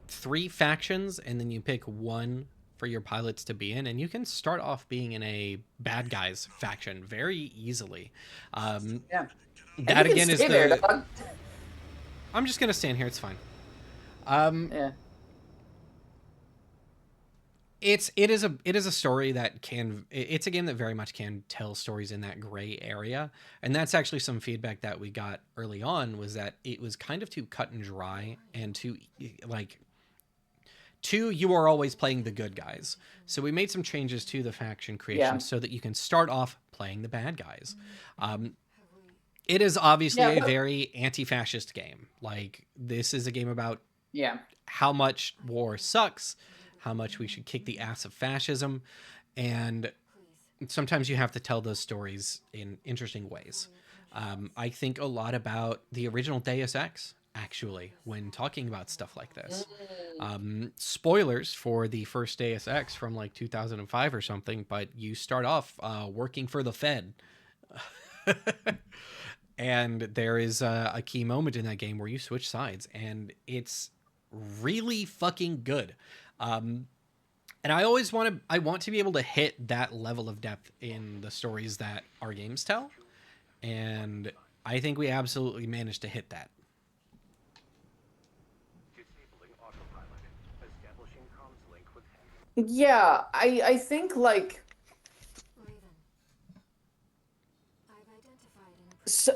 3 factions and then you pick one for your pilots to be in, and you can start off being in a bad guys faction very easily. Um, Yeah. And you that can again is stay there, the. dog. I'm just gonna stand here. It's fine. Um, Yeah. it is a story that it's a game that very much can tell stories in that gray area, and that's actually some feedback that we got early on, was that it was kind of too cut and dry and too like you are always playing the good guys. So we made some changes to the faction creation Yeah. so that you can start off playing the bad guys. um, it is obviously Yeah. a very anti-fascist game. Like, this is a game about Yeah. how much war sucks, how much we should kick the ass of fascism, and sometimes you have to tell those stories in interesting ways. I think a lot about the original Deus Ex, actually, when talking about stuff like this. Spoilers for the first Deus Ex from like 2005 or something, but you start off working for the Fed. And there is a key moment in that game where you switch sides, and it's really fucking good. And I want to be able to hit that level of depth in the stories that our games tell, and I think we absolutely managed to hit that. Yeah. I think like so,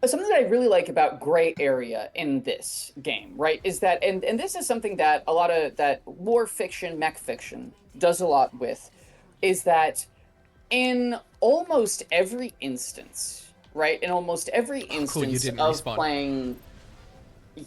something that I really like about gray area in this game, right, is that and this is something that a lot of that war fiction, mech fiction does a lot with, is that in almost every instance, right, in almost every Oh, cool, you instance didn't of respawn. playing,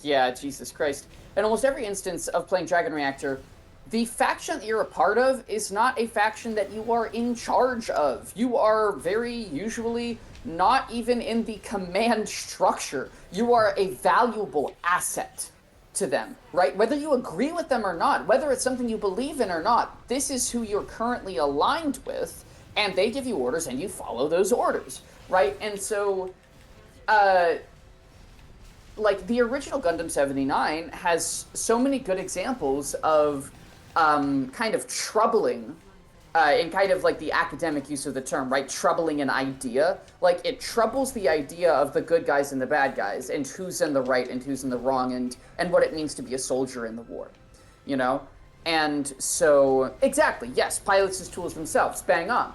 yeah, Jesus Christ, in almost every instance of playing Dragon Reactor, the faction that you're a part of is not a faction that you are in charge of. You are very usually not even in the command structure. You are a valuable asset to them, right? Whether you agree with them or not, whether it's something you believe in or not, this is who you're currently aligned with, and they give you orders and you follow those orders, right? And so, uh, like the original Gundam 79 has so many good examples of kind of troubling, in kind of like the academic use of the term, right? Troubling an idea. Like, it troubles the idea of the good guys and the bad guys, and who's in the right and who's in the wrong, and what it means to be a soldier in the war, you know? And so, exactly, yes, pilots as tools themselves, bang on.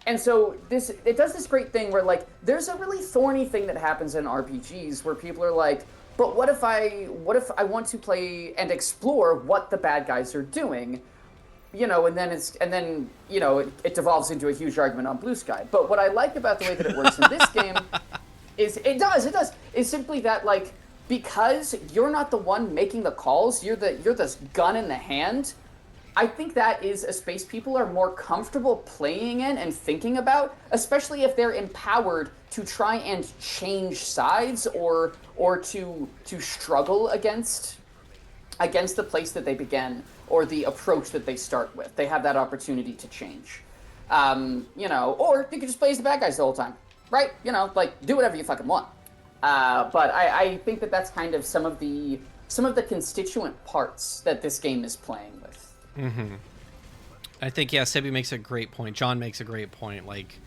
And so it does this great thing where like there's a really thorny thing that happens in RPGs where people are like, but what if I want to play and explore what the bad guys are doing? and then it devolves into a huge argument on Blue Sky. But what I like about the way that it works in this game is is simply that, like, because you're not the one making the calls, you're the gun in the hand. I think that is a space people are more comfortable playing in and thinking about, especially if they're empowered to try and change sides or to struggle against the place that they begin or the approach that they start with. They have that opportunity to change. Or you could just play as the bad guys the whole time, right? Like, do whatever you fucking want. But I think that that's kind of some of the constituent parts that this game is playing with. Mm-hmm. I think, yeah, Sebi makes a great point. John makes a great point. Like,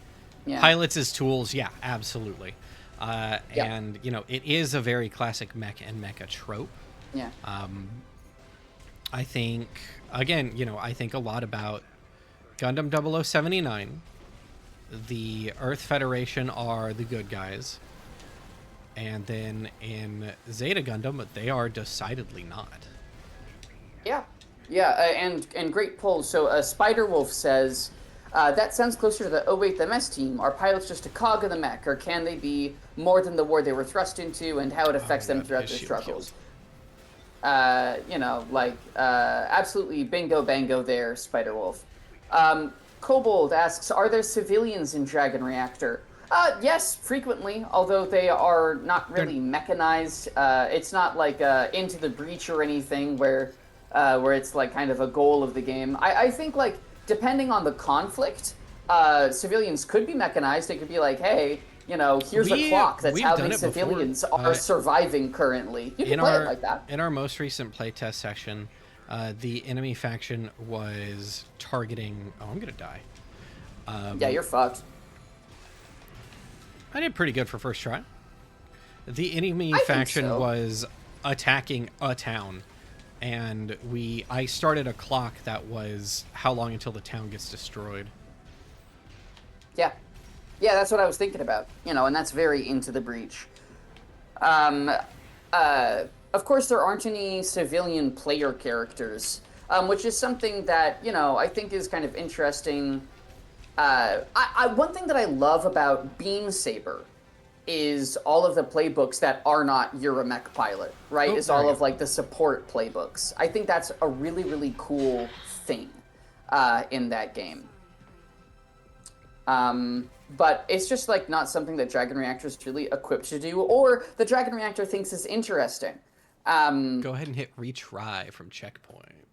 Yeah. pilots as tools, yeah, absolutely. Yep. And, it is a very classic mech and mecha trope. Yeah. I think, again, I think a lot about Gundam 0079. The Earth Federation are the good guys. And then in Zeta Gundam, they are decidedly not. Yeah. Yeah, and great pull. So Spider Wolf says, that sounds closer to the 08th MS team. Are pilots just a cog in the mech, or can they be more than the war they were thrust into and how it affects them throughout their struggles? Absolutely bingo bango there, Spider Wolf. Kobold asks, are there civilians in Dragon Reactor? Yes, frequently, although they are not really mechanized. It's not like Into the Breach or anything where it's like kind of a goal of the game. I think, like, depending on the conflict, civilians could be mechanized. It could be like, hey, here's a clock. That's how many civilians are surviving currently. You can play it like that. In our most recent playtest session, the enemy faction was targeting... Oh, I'm going to die. Yeah, you're fucked. I did pretty good for first try. The enemy faction was attacking a town. And I started a clock that was how long until the town gets destroyed. Yeah. Yeah, that's what I was thinking about. And that's very Into the Breach. Of course, there aren't any civilian player characters, which is something that, I think is kind of interesting. One thing that I love about Beam Saber is all of the playbooks that are not you're a mech pilot, right? It's all of, like, the support playbooks. I think that's a really, really cool thing in that game. But it's just, like, not something that Dragon Reactor is really equipped to do, or the Dragon Reactor thinks is interesting. Go ahead and hit retry from checkpoint.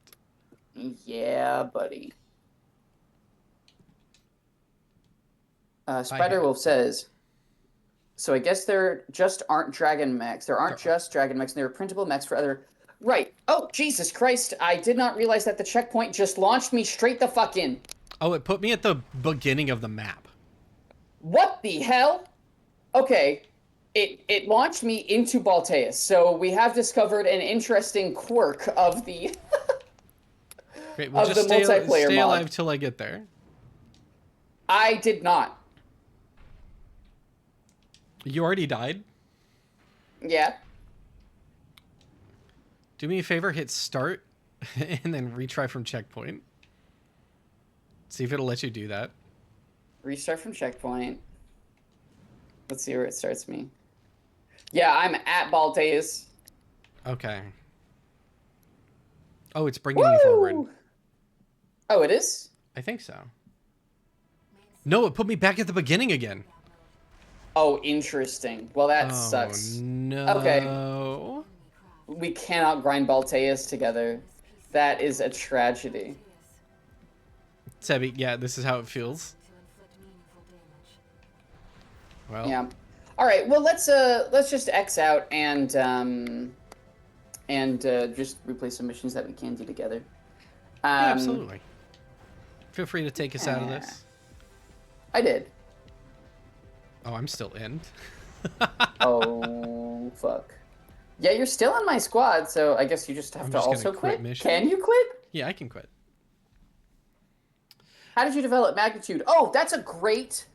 Yeah, buddy. Spider Wolf says... So I guess there just aren't Dragon mechs. There aren't just Dragon mechs, and there are printable mechs for other... Right. Oh, Jesus Christ. I did not realize that the checkpoint just launched me straight the fuck in. Oh, it put me at the beginning of the map. What the hell? Okay. It launched me into Balteus, so we have discovered an interesting quirk of the... Great, well, just stay alive till I get there. I did not. You already died? Yeah. Do me a favor, hit start, and then retry from checkpoint. See if it'll let you do that. Restart from checkpoint. Let's see where it starts me. Yeah, I'm at Balteus. Okay. Oh, it's bringing me forward. Oh, it is? I think so. No, it put me back at the beginning again. Oh, interesting. Well, that sucks. No. Okay. We cannot grind Balteus together. That is a tragedy. Sebi, yeah, this is how it feels. Well. Yeah. All right. Well, let's just X out and just replay some missions that we can do together. Yeah, absolutely. Feel free to take us out of this. I did. Oh, I'm still in. Oh, fuck. Yeah, you're still in my squad, so I guess you just have to also quit. Can you quit? Yeah, I can quit. How did you develop Magnitude? Oh, that is a great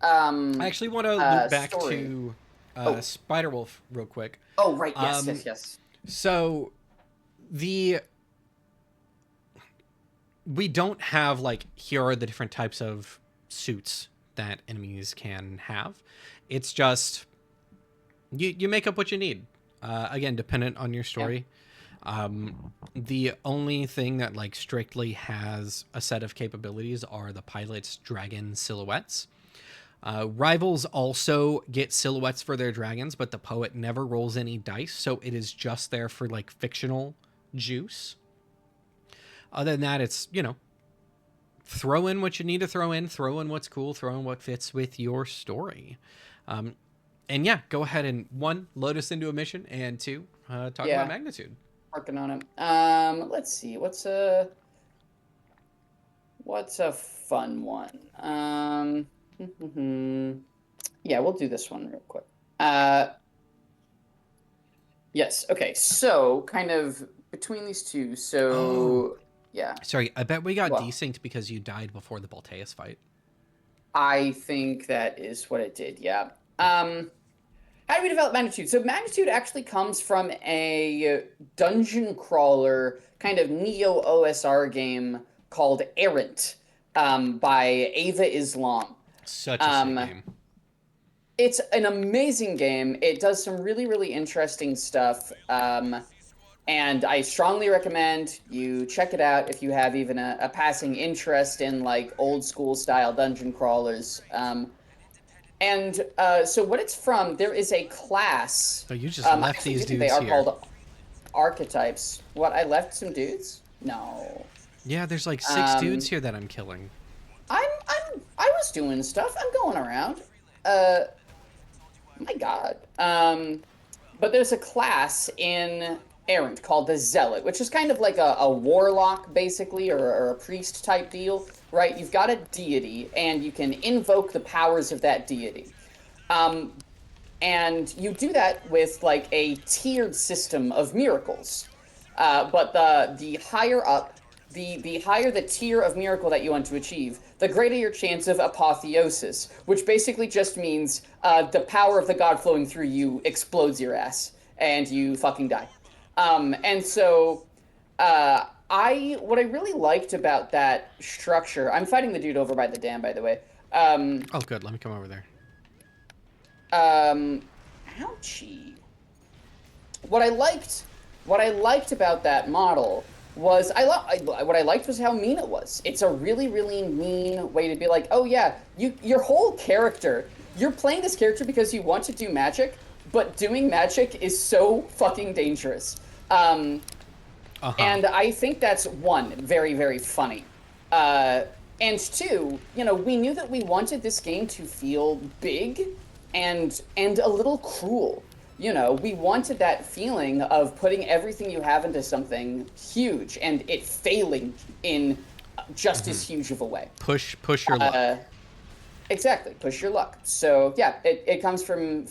I actually want to loop back story. to Spider Wolf real quick. Oh, right. Yes. So we don't have like, here are the different types of suits that enemies can have. It's just you make up what you need. Again, dependent on your story. The only thing that like strictly has a set of capabilities are the pilot's dragon silhouettes. Rivals also get silhouettes for their dragons, but the poet never rolls any dice, so it is just there for like fictional juice. Other than that, it's, you know, throw in what you need to throw in what's cool, throw in what fits with your story. And yeah, go ahead and, one, load us into a mission, and two, talk about magnitude. Working on it. Let's see. What's a fun one? Yeah, we'll do this one real quick. Yes. Okay. So, kind of between these two. So, yeah. Sorry, I bet we got desynced because you died before the Balteus fight. I think that is what it did. Yeah. How do we develop Magnitude? So Magnitude actually comes from a dungeon crawler kind of neo OSR game called Errant by Ava Islam. Such a sick game. It's an amazing game. It does some really, really interesting stuff. And I strongly recommend you check it out if you have even a passing interest in like old school style dungeon crawlers. And so what it's from, there is a class. So you just left these dudes they are here. Called archetypes. What, I left some dudes? No. Yeah, there's like 6 dudes here that I'm killing. I was doing stuff. I'm going around. My God. But there's a class in Errant called the Zealot, which is kind of like a warlock, basically, or a priest type deal, right? You've got a deity, and you can invoke the powers of that deity. And you do that with like a tiered system of miracles. But the higher up, the higher the tier of miracle that you want to achieve, the greater your chance of apotheosis, which basically just means the power of the god flowing through you explodes your ass, and you fucking die. And so, what I really liked about that structure, I'm fighting the dude over by the dam, by the way. Oh, good. Let me come over there. Ouchie. What I liked about that model was, what I liked was how mean it was. It's a really, really mean way to be like, oh yeah, your whole character, you're playing this character because you want to do magic, but doing magic is so fucking dangerous. And I think that's, one, very, very funny. And two, you know, we knew that we wanted this game to feel big and a little cruel. You know, we wanted that feeling of putting everything you have into something huge and it failing in just as huge of a way. Push your luck. Exactly, push your luck. So yeah, it comes from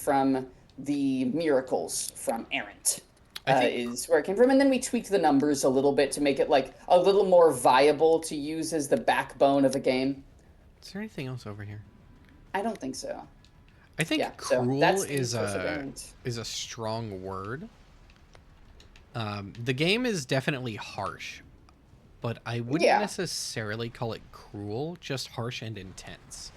the miracles from Errant. Is where it came from, and then we tweaked the numbers a little bit to make it like a little more viable to use as the backbone of a game. Is there anything else over here? I don't think so. I think cruel is a strong word. The game is definitely harsh, but I wouldn't necessarily call it cruel, just harsh and intense.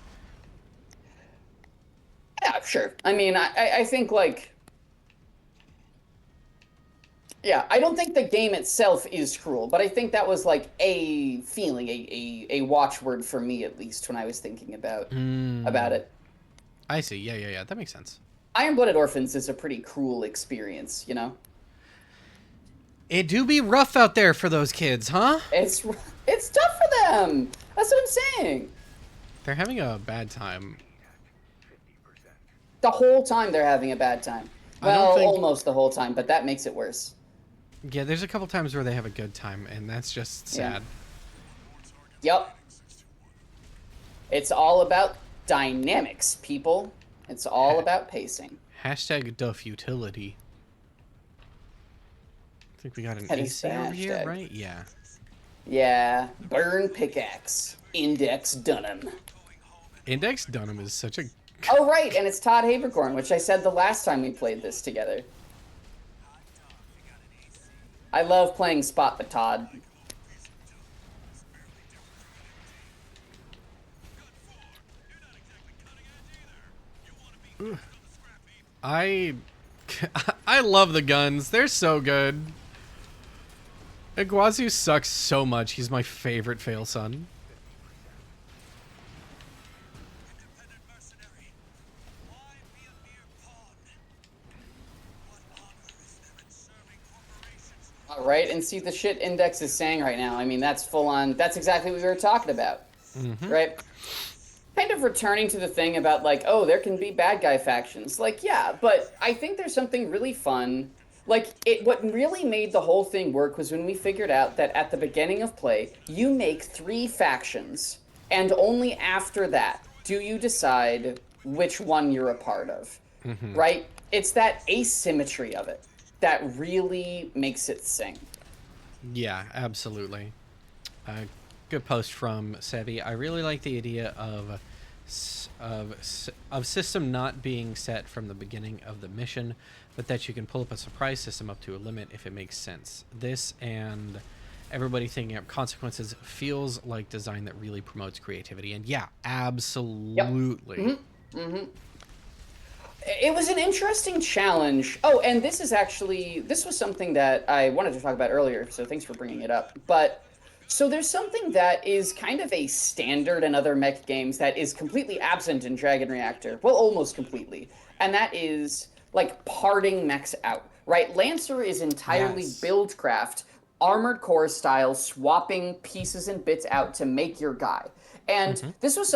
Yeah, sure. I mean, I think like... Yeah, I don't think the game itself is cruel, but I think that was like a feeling, a watchword for me, at least, when I was thinking about it. I see. Yeah. That makes sense. Iron-Blooded Orphans is a pretty cruel experience, you know? It do be rough out there for those kids, huh? It's tough for them! That's what I'm saying! They're having a bad time. The whole time they're having a bad time. Well, almost the whole time, but that makes it worse. Yeah, there's a couple times where they have a good time, and that's just sad. Yep. It's all about dynamics, people. It's all about pacing. Hashtag duff utility. I think we got an AC over here, right? Yeah. Yeah. Burn pickaxe. Index Dunham. Index Dunham is such a... Oh, right, and it's Todd Habercorn, which I said the last time we played this together. I love playing Spot the Todd. I I love the guns. They're so good. Iguazu sucks so much. He's my favorite fail son. All right, and see the shit Index is saying right now. I mean, that's full on. That's exactly what we were talking about, right? Kind of returning to the thing about like, oh, there can be bad guy factions. Like, yeah, but I think there's something really fun. Like it what really made the whole thing work was when we figured out that at the beginning of play, you make 3 factions, and only after that do you decide which one you're a part of. Right? It's that asymmetry of it that really makes it sing. Yeah, absolutely. Good post from Sevi. I really like the idea of system not being set from the beginning of the mission, but that you can pull up a surprise system up to a limit if it makes sense. This and everybody thinking up consequences feels like design that really promotes creativity. And yeah, Yep. absolutely. It was an interesting challenge. Oh, and this was something that I wanted to talk about earlier, so thanks for bringing it up. But so there's something that is kind of a standard in other mech games that is completely absent in Dragon Reactor. Well, almost completely. And that is like parting mechs out, right? Lancer is entirely Yes. buildcraft, armored core style, swapping pieces and bits out to make your guy. And this was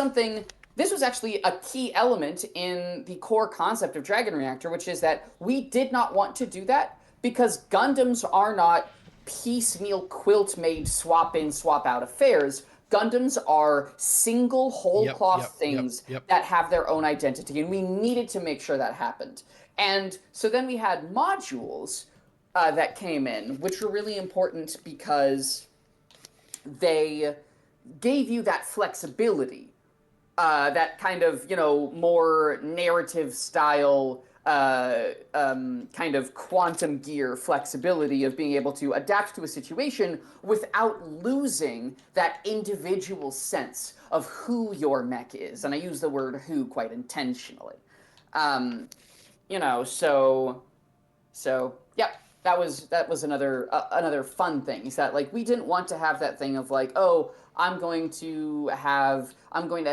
actually a key element in the core concept of Dragon Reactor, which is that we did not want to do that because Gundams are not piecemeal quilt made swap in, swap out affairs. Gundams are single whole Yep. cloth Yep. Yep. things Yep. that have their own identity, and we needed to make sure that happened. And so then we had modules that came in, which were really important because they gave you that flexibility, that kind of, more narrative style, kind of quantum gear flexibility of being able to adapt to a situation without losing that individual sense of who your mech is. And I use the word who quite intentionally. Um, so yeah, that was another fun thing. Is that like we didn't want to have that thing of like, oh, I'm going to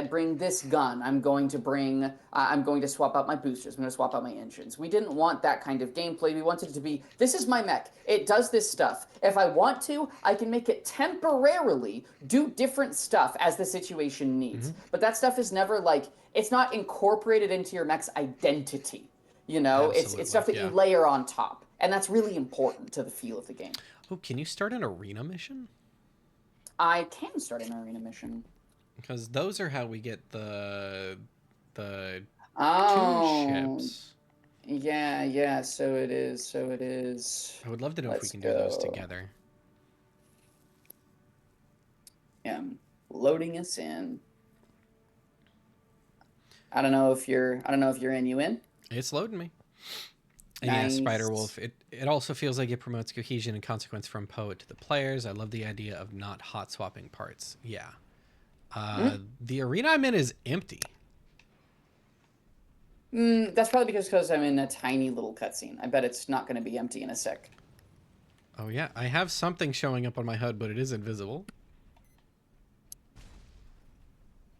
bring this gun. I'm going to swap out my boosters. I'm going to swap out my engines. We didn't want that kind of gameplay. We wanted it to be, this is my mech. It does this stuff. If I want to, I can make it temporarily do different stuff as the situation needs. But that stuff is never like, it's not incorporated into your mech's identity. It's Absolutely. stuff that you Yeah. layer on top, and that's really important to the feel of the game. Oh, can you start an arena mission? I can start an arena mission. Because those are how we get the two Oh, ships. yeah, yeah. So it is. So it is. I would love to know if we Let's can do those go. together. Yeah, I'm loading us in. I don't know if you're in. You in? It's loading me. And yeah, Spider Nice. Wolf. It also feels like it promotes cohesion and consequence from Poet to the players. I love the idea of not hot swapping parts. Yeah. The arena I'm in is empty. That's probably because I'm in a tiny little cutscene. I bet it's not going to be empty in a sec. Oh yeah, I have something showing up on my HUD, but it is invisible.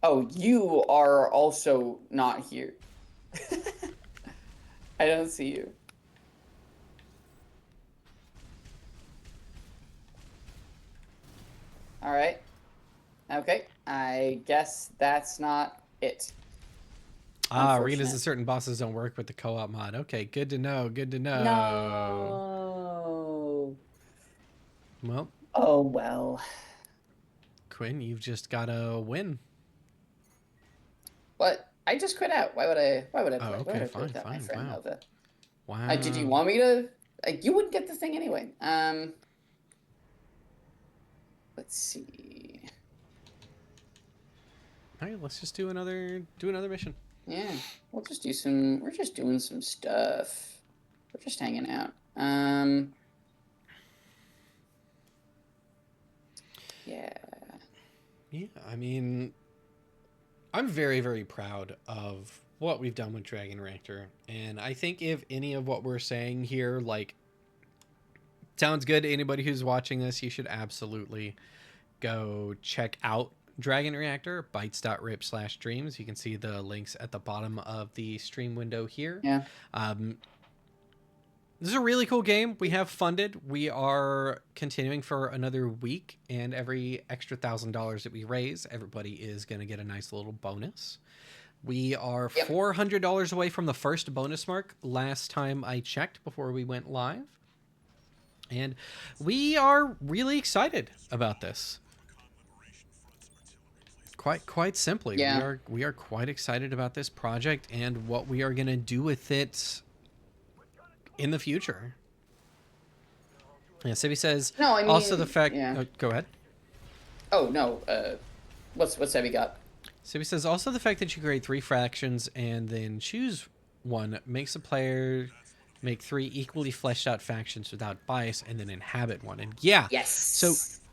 Oh, you are also not here. I don't see you. All right. Okay. I guess that's not it. Arenas and Unfortunate. certain bosses don't work with the co-op mod. Okay, good to know. Good to know. No. Well, Oh well. Quinn, you've just got to win. What? I just quit out. Why would I Oh, play? Why would okay, I play fine, without my fine, friend wow. Nova? Did you Wow. want me to? You wouldn't get the thing anyway. Let's see. All right, let's just do another mission. Yeah, we're just doing some stuff. We're just hanging out. Yeah. Yeah, I mean, I'm very, very proud of what we've done with Dragon Reactor. And I think if any of what we're saying here, like, sounds good to anybody who's watching this, you should absolutely go check out Dragon Reactor, bytes.rip/streams. You can see the links at the bottom of the stream window here. Yeah. This is a really cool game. We have funded. We are continuing for another week, and every extra $1,000 that we raise, everybody is going to get a nice little bonus. We are $400 away from the first bonus mark last time I checked before we went live. And we are really excited about this. Quite simply, we are quite excited about this project and what we are going to do with it in the future. Yeah, Sibby says. No, I mean, also the fact. Yeah. Oh, go ahead. Oh no. What's Sebby got? Sibby says also the fact that you create 3 fractions and then choose one makes a player make 3 equally fleshed out factions without bias and then inhabit one. And yeah. Yes. So.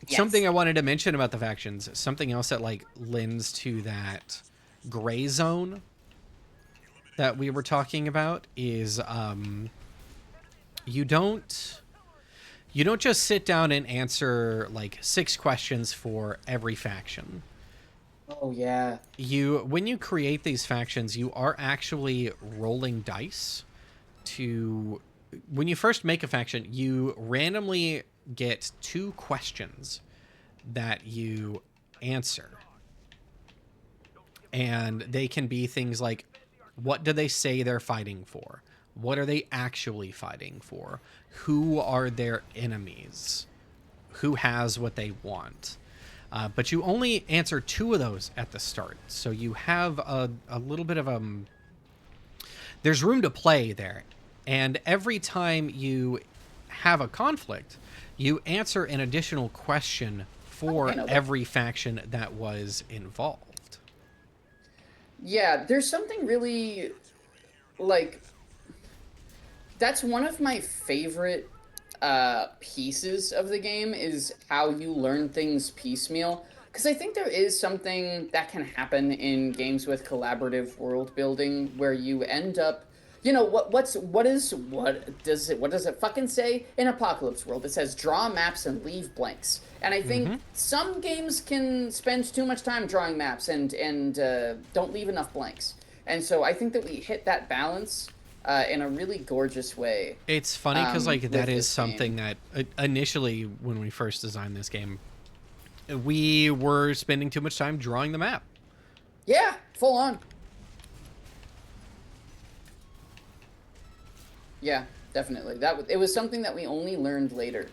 Something I wanted to mention about the factions, something else that like lends to that gray zone that we were talking about is you don't just sit down and answer like 6 questions for every faction. Oh yeah. When you create these factions, you are actually rolling dice to when you first make a faction, you randomly get 2 questions that you answer. And they can be things like, what do they say they're fighting for? What are they actually fighting for? Who are their enemies? Who has what they want? But you only answer 2 of those at the start. So you have a little bit of there's room to play there. And every time you have a conflict, you answer an additional question for every faction that was involved. Yeah, there's something really, like, that's one of my favorite pieces of the game is how you learn things piecemeal. Because I think there is something that can happen in games with collaborative world building where you end up, you know, what does it fucking say in Apocalypse World? It says draw maps and leave blanks. And I think some games can spend too much time drawing maps and don't leave enough blanks. And so I think that we hit that balance in a really gorgeous way. It's funny because like that is something that initially when we first designed this game, we were spending too much time drawing the map. Yeah, full on. Yeah, definitely. It was something that we only learned later,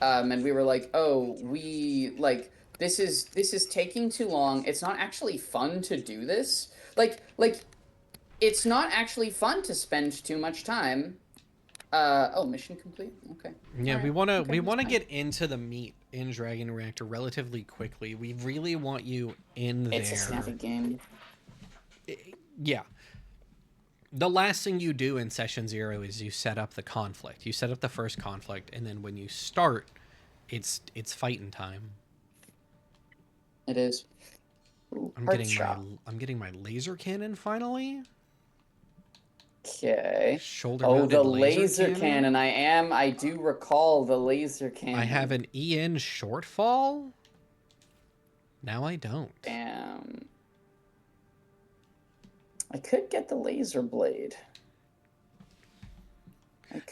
and we were like, "Oh, this is taking too long. It's not actually fun to do this. It's not actually fun to spend too much time." Mission complete. Okay. Yeah, right. we wanna get into the meat in Dragon Reactor relatively quickly. We really want you in there. It's a snappy game. Yeah. The last thing you do in session 0 is you set up the conflict. You set up the first conflict, and then when you start, it's fighting time. It is. Ooh, I'm getting my laser cannon finally. Okay. Shoulder-mounted laser cannon. I do recall the laser cannon. I have an EN shortfall. Now I don't. Damn. I could get the laser blade.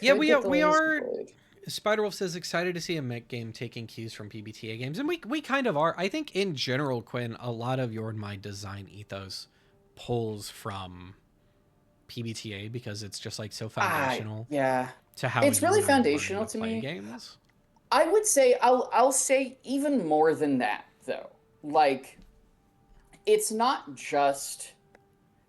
Yeah, we are. Spiderwolf says excited to see a mech game taking cues from PBTA games, and we kind of are. I think in general, Quinn, a lot of your and my design ethos pulls from PBTA because it's just like so foundational. Yeah. To how it's really foundational to me. Games. I would say I'll say even more than that though. Like, it's not just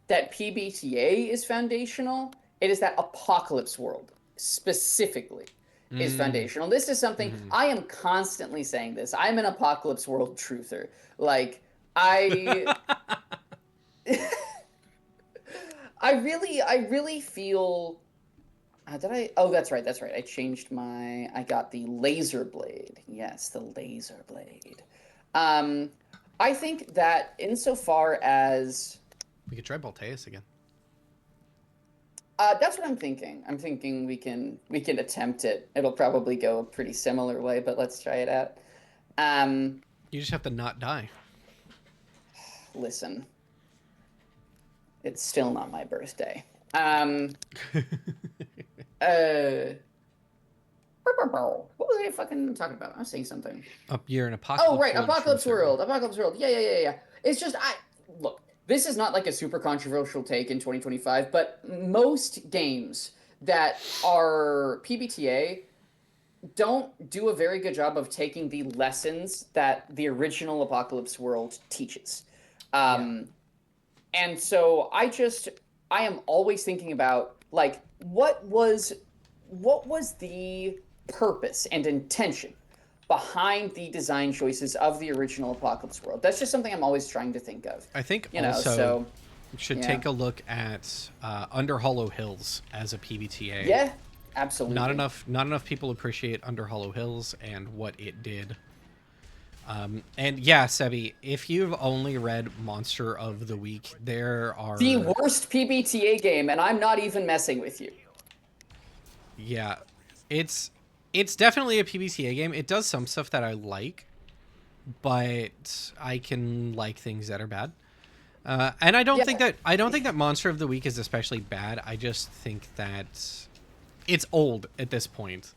that PBTA is foundational. It is that Apocalypse World specifically is foundational. This is something I am constantly saying this. I'm an Apocalypse World truther. Like, I really feel oh, that's right. I changed I got the laser blade. Yes, the laser blade. I think that insofar as we could try Balteus again. That's what I'm thinking. I'm thinking we can attempt it. It'll probably go a pretty similar way, but let's try it out. Um, You just have to not die. Listen, it's still not my birthday. Um, uh, what was I fucking talking about? I was saying something. Up, you're an Oh, apocalypse right, world Apocalypse truther. World, Apocalypse World. Yeah, yeah, yeah, yeah. It's just I look. This is not like a super controversial take in 2025, but most games that are PBTA don't do a very good job of taking the lessons that the original Apocalypse World teaches. Yeah. Um, and so I am always thinking about like what was the purpose and intention behind the design choices of the original Apocalypse World. That's just something I'm always trying to think of. I think You know, also so should yeah. take a look at Under Hollow Hills as a PBTA. Yeah, absolutely. Not enough people appreciate Under Hollow Hills and what it did. And yeah, Sebi, if you've only read Monster of the Week, there The are worst PBTA game, and I'm not even messing with you. yeah, it's it's definitely a PBTA game. It does some stuff that I like, but I can like things that are bad. And Yeah. I don't think that Monster of the Week is especially bad. I just think that it's old at this point.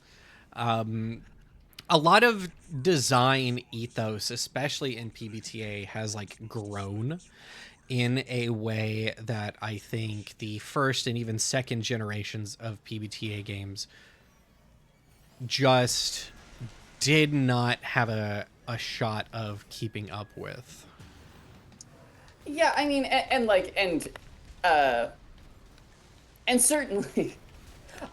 A lot of design ethos, especially in PBTA, has like grown in a way that I think the first and even second generations of PBTA games just did not have a shot of keeping up with. Yeah, I mean, uh, and certainly,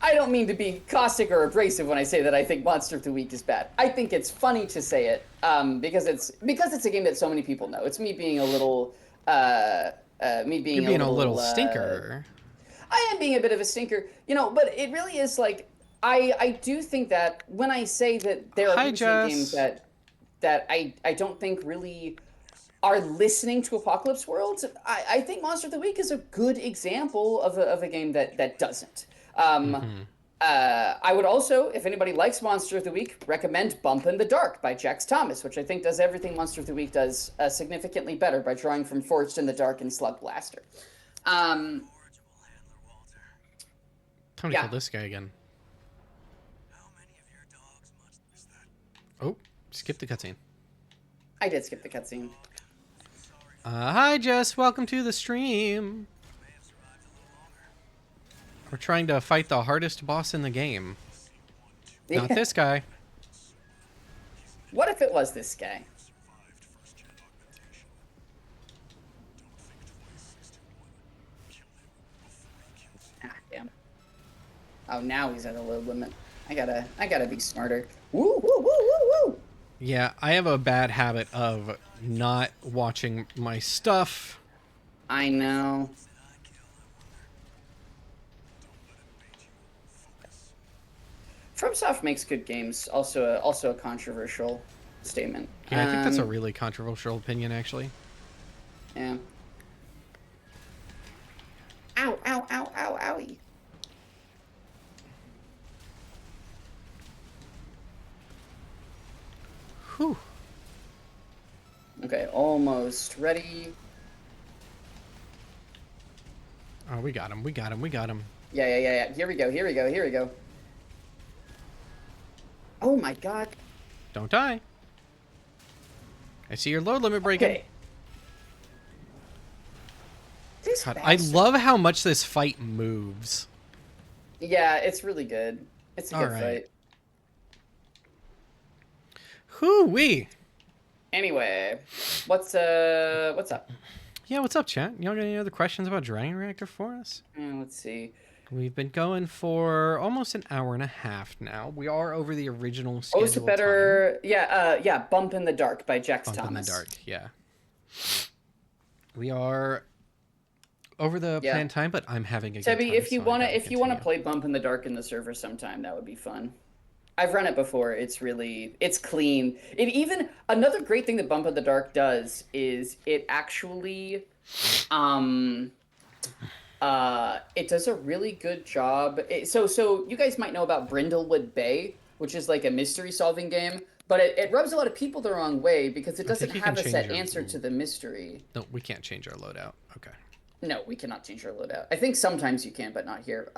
I don't mean to be caustic or abrasive when I say that I think Monster of the Week is bad. I think it's funny to say it, because it's a game that so many people know. It's me being a little, me You're being a being a little little, stinker. I am being a bit of a stinker, but it really is like I do think that when I say that there are Hi, PBTA games Jess. that I don't think really are listening to Apocalypse World, I think Monster of the Week is a good example of a game that doesn't. Um, I would also, if anybody likes Monster of the Week, recommend Bump in the Dark by Jax Thomas, which I think does everything Monster of the Week does significantly better by drawing from Forged in the Dark and Slug Blaster. Um, Time to yeah, kill this guy again. Oh, skip the cutscene. I did skip the cutscene. Hi, Jess. Welcome to the stream. We're trying to fight the hardest boss in the game. Not Yeah. this guy. What if it was this guy? Ah, damn. Oh, now he's at a load limit. I gotta be smarter. Woo, woo, woo, woo, woo. Yeah, I have a bad habit of not watching my stuff. I know. FromSoft makes good games. Also a controversial statement. Yeah, I think that's a really controversial opinion, actually. Yeah. Ow, ow, ow, ow, owie. Whew. Okay, almost ready. Oh, we got him. We got him. We got him. Yeah, yeah, yeah, yeah. Here we go. Here we go. Here we go. Oh my God. Don't die. I see your load limit breaking. Okay. This God, I bastard. love how much this fight moves. Yeah, it's really good. It's a All good right. fight. Hoo-wee. Anyway, what's up? Yeah, what's up, chat? Y'all got any other questions about Dragon Reactor for us? Let's see. We've been going for almost an hour and a half now. We are over the original Oh, it's a scheduled time. better, yeah, Bump in the Dark by Jax Bump in the Thomas. dark, yeah. We are over the Yeah. planned time, but I'm having a good Tebby, time. if you so I wanna gotta if you wanna continue. play Bump in the Dark in the server sometime, that would be fun. I've run it before. It's clean. It even another great thing that Bump in the Dark does is it actually It does a really good job. So you guys might know about Brindlewood Bay, which is like a mystery solving game, but it rubs a lot of people the wrong way because it I doesn't think you can have a change set your. answer to the mystery. No, we can't change our loadout. Okay. No, we cannot change our loadout. I think sometimes you can, but not here.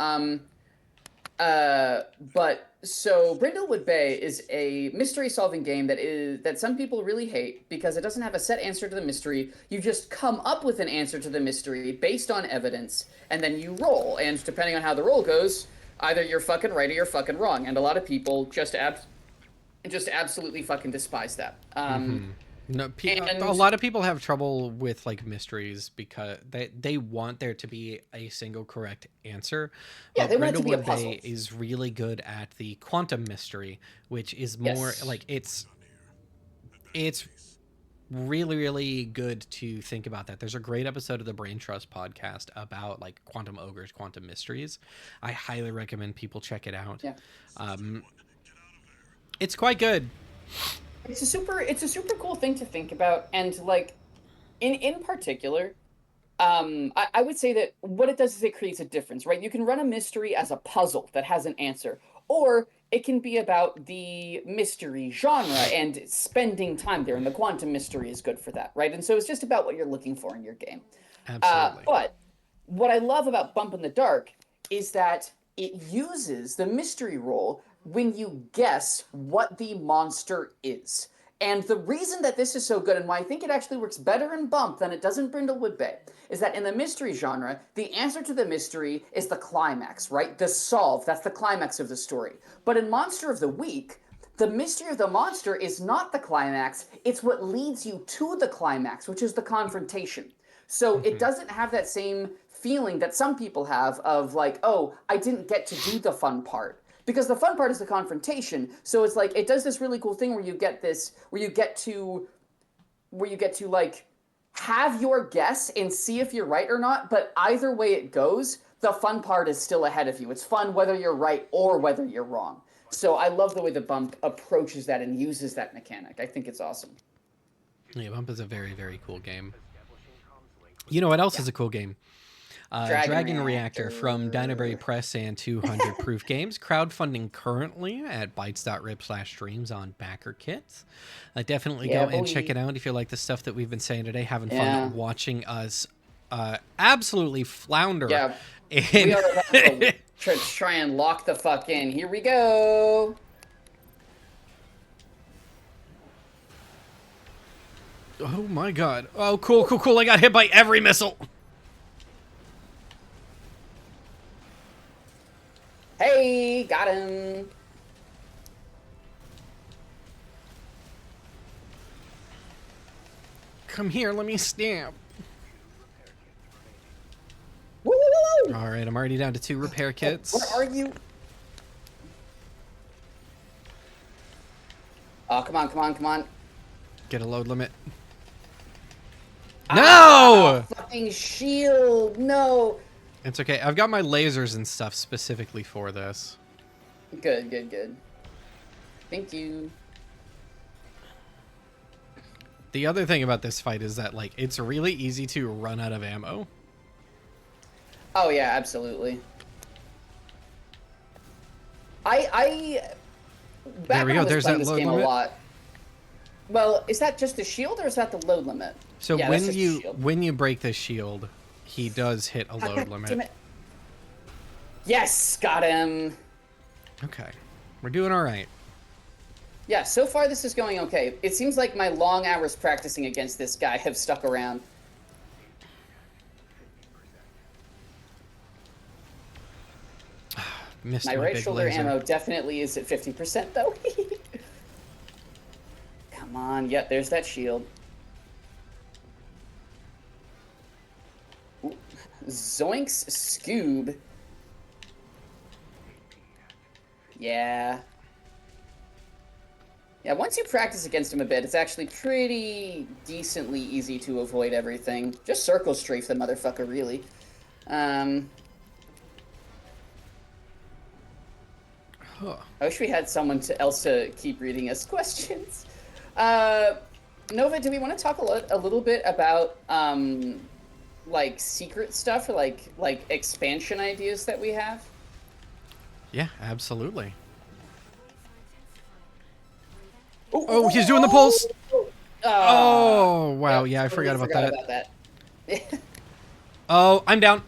But so Brindlewood Bay is a mystery solving game that some people really hate because it doesn't have a set answer to the mystery. You just come up with an answer to the mystery based on evidence, and then you roll. And depending on how the roll goes, either you're fucking right or you're fucking wrong. And a lot of people just absolutely fucking despise that. No, a And lot of people have trouble with like mysteries because they want there to be a single correct answer. yeah, But they want it to be a Brindlewood puzzle. Bay is really good at the quantum mystery, which is more Yes. like it's really really good to think about that. There's a great episode of the Brain Trust podcast about like quantum ogres, quantum mysteries. I highly recommend people check it out. Yeah. It's quite good. It's a super cool thing to think about, and like in particular, I would say that what it does is it creates a difference, right? You can run a mystery as a puzzle that has an answer, or it can be about the mystery genre and spending time there, and the quantum mystery is good for that, right? And so it's just about what you're looking for in your game. Absolutely. But what I love about Bump in the Dark is that it uses the mystery roll when you guess what the monster is. And the reason that this is so good and why I think it actually works better in Bump than it does in Brindlewood Bay is that in the mystery genre, the answer to the mystery is the climax, right? The solve, that's the climax of the story. But in Monster of the Week, the mystery of the monster is not the climax, it's what leads you to the climax, which is the confrontation. So it doesn't have that same feeling that some people have of like, oh, I didn't get to do the fun part. Because the fun part is the confrontation. So it's like it does this really cool thing where you get to like have your guess and see if you're right or not, but either way it goes, the fun part is still ahead of you. It's fun whether you're right or whether you're wrong. So I love the way the Bump approaches that and uses that mechanic. I think it's awesome. Yeah, Bump is a very very cool game. You know what else Yeah. is a cool game? Dragon Dragon Reactor from Dynaberry Reactor. Press and 200 Proof Games. Crowdfunding currently at bytes.rip/streams on backer kits. Definitely Yeah, go and check boy. it out if you like the stuff that we've been saying today. Having Yeah. fun watching us absolutely flounder. Yeah. We In are about to try and lock the fuck in. Here we go. oh my god. Oh, cool, cool, cool. I got hit by every missile. Hey, got him. Come here, let me stamp. Woo, woo, woo. All right, I'm already down to 2 repair kits. Where are you? Oh, come on, come on, come on. Get a load limit. Ah, No! fucking shield. No. It's okay. I've got my lasers and stuff specifically for this. Good, good, good. Thank you. The other thing about this fight is that, like, it's really easy to run out of ammo. Oh yeah, absolutely. I back There we when go, I was there's playing that this load game limit. a lot. Well, is that just the shield or is that the load limit? So Yeah, that's when just the you shield. when you break this shield, he does hit a Ah, load God damn limit. it. Yes, got him. Okay. We're doing all right. Yeah, so far this is going okay. It seems like my long hours practicing against this guy have stuck around. Missed My my right big shoulder laser. ammo definitely is at 50% though. Come on, yep, there's that shield. Ooh. Zoinks Scoob. Yeah. Yeah, once you practice against him a bit, it's actually pretty decently easy to avoid everything. Just circle strafe the motherfucker, really. Huh. I wish we had someone else to keep reading us questions. Nova, do we want to talk a little bit about like secret stuff or like expansion ideas that we have? Yeah, absolutely. Ooh, Oh, ooh, he's ooh, doing the pulse. ooh. Oh, wow. Yep, Yeah, I totally forgot about forgot that. about that. Oh, I'm down.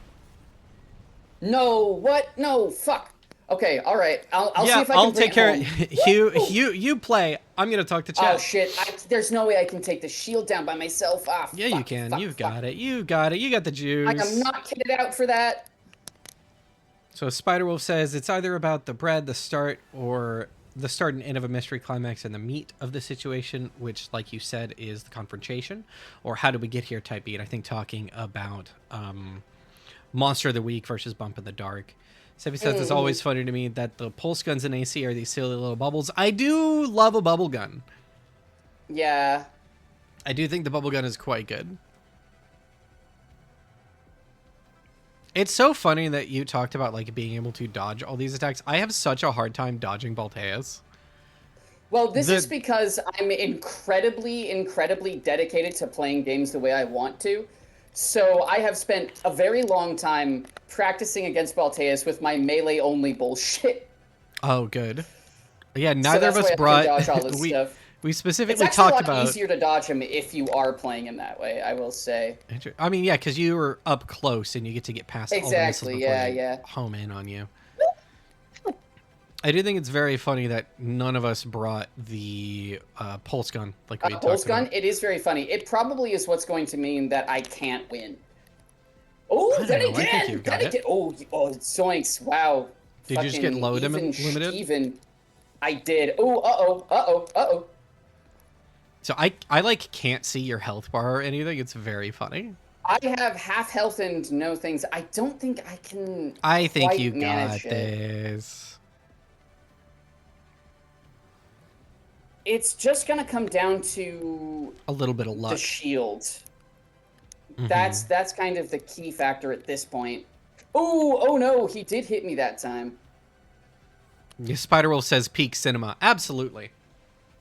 No, what? No, fuck. Okay, all right. I'll see Yeah, if I I'll can bring take it care of home. Woo! you play. I'm gonna talk to Oh chat. shit! There's no way I can take the shield down by myself. Ah, Yeah, you fuck, can. fuck, You've fuck. got it. You got it. You got the I am juice. not kitted out for that. So Spiderwolf says it's either about the bread, the start, or the start and end of a mystery climax and the meat of the situation, which, like you said, is the confrontation, or how did we get here type beat. I think talking about Monster of the Week versus Bump in the Dark. Sebi says it's Mm-hmm. always funny to me that the pulse guns in AC are these silly little bubbles. I do love a bubble gun. Yeah. I do think the bubble gun is quite good. It's so funny that you talked about like being able to dodge all these attacks. I have such a hard time dodging Balteas. Well, this is The because I'm incredibly dedicated to playing games the way I want to. So I have spent a very long time practicing against Balteus with my melee only bullshit. Oh, good. Yeah, So neither of that's us why I can brought dodge all this we stuff. we It's specifically actually a talked lot about. easier to dodge him if you are playing him that way, I will say. I mean, yeah, because you were up close and you get to get past all the missiles Exactly, before yeah, they yeah. home in on you. I do think it's very funny that none of us brought the pulse gun like we had Pulse talked about. gun, it is very funny. It probably is what's going to mean that I can't win. Oh, I don't then know. I think again! you've Then got it. again! Oh, zoinks. Wow. Did you just get Fucking low even limited? Steven. I did. Oh, uh-oh, uh-oh, uh-oh. So I like can't see your health bar or anything. It's very funny. I have half health and no things. I don't think I can I think you quite got manage it. this. It's just gonna come down to A little bit of the luck. shield. Mm-hmm. That's kind of the key factor at this point. Oh no, he did hit me that time. Spiderwolf says peak cinema. Absolutely.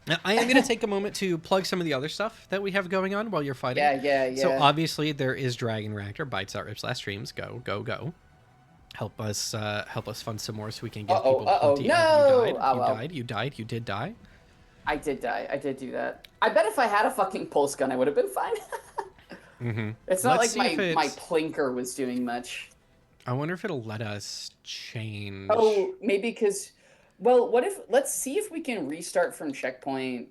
Now, I am going to take a moment to plug some of the other stuff that we have going on while you're fighting. Yeah. So obviously there is Dragon Reactor, bytes.rip/streams. Go, go, go. Help us fund some more so we can give people plenty of you No! died. Oh You well. died. You died. You did die. I did die. I did do that. I bet if I had a fucking pulse gun, I would have been fine. Mm-hmm. It's not Let's like see if my it's... plinker was doing much. I wonder if it'll let us change. Oh, maybe because, well, what if, let's see if we can restart from checkpoint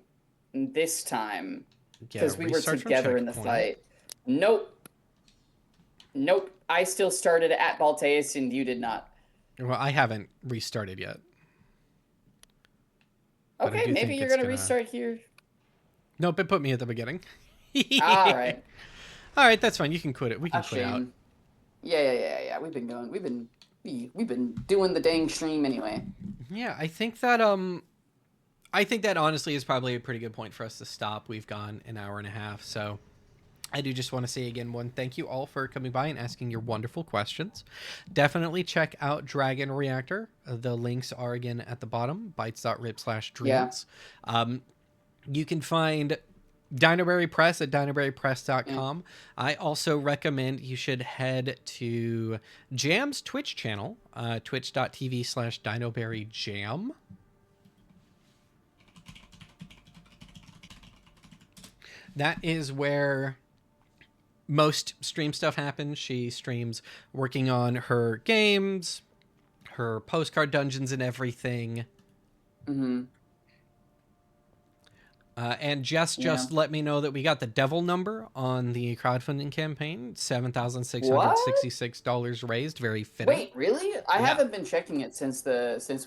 this time, Yeah, because we were restart from together in the checkpoint. fight. Nope. Nope. I still started at Balteus and you did not. Well, I haven't restarted yet. But I Okay, do maybe think you're it's gonna gonna... restart here. Nope, it put me at the beginning. All right. All right, that's fine. You can quit it. We can A quit out. shame. Yeah. We've been going. We've been doing the dang stream anyway. Yeah, I think that honestly is probably a pretty good point for us to stop. We've gone an hour and a half, so I do just want to say again, thank you all for coming by and asking your wonderful questions. Definitely check out Dragon Reactor. The links are again at the bottom, bytes.rip/dreams. Yeah. You can find Dinoberry Press at dinoberrypress.com. Yeah. I also recommend you should head to Jam's Twitch channel, twitch.tv/dinoberryjam. That is where most stream stuff happens. She streams working on her games, her postcard dungeons and everything. Mm-hmm. And just let me know that we got the devil number on the crowdfunding campaign. $7,666 raised. Very fitting. Wait, really? I haven't been checking it since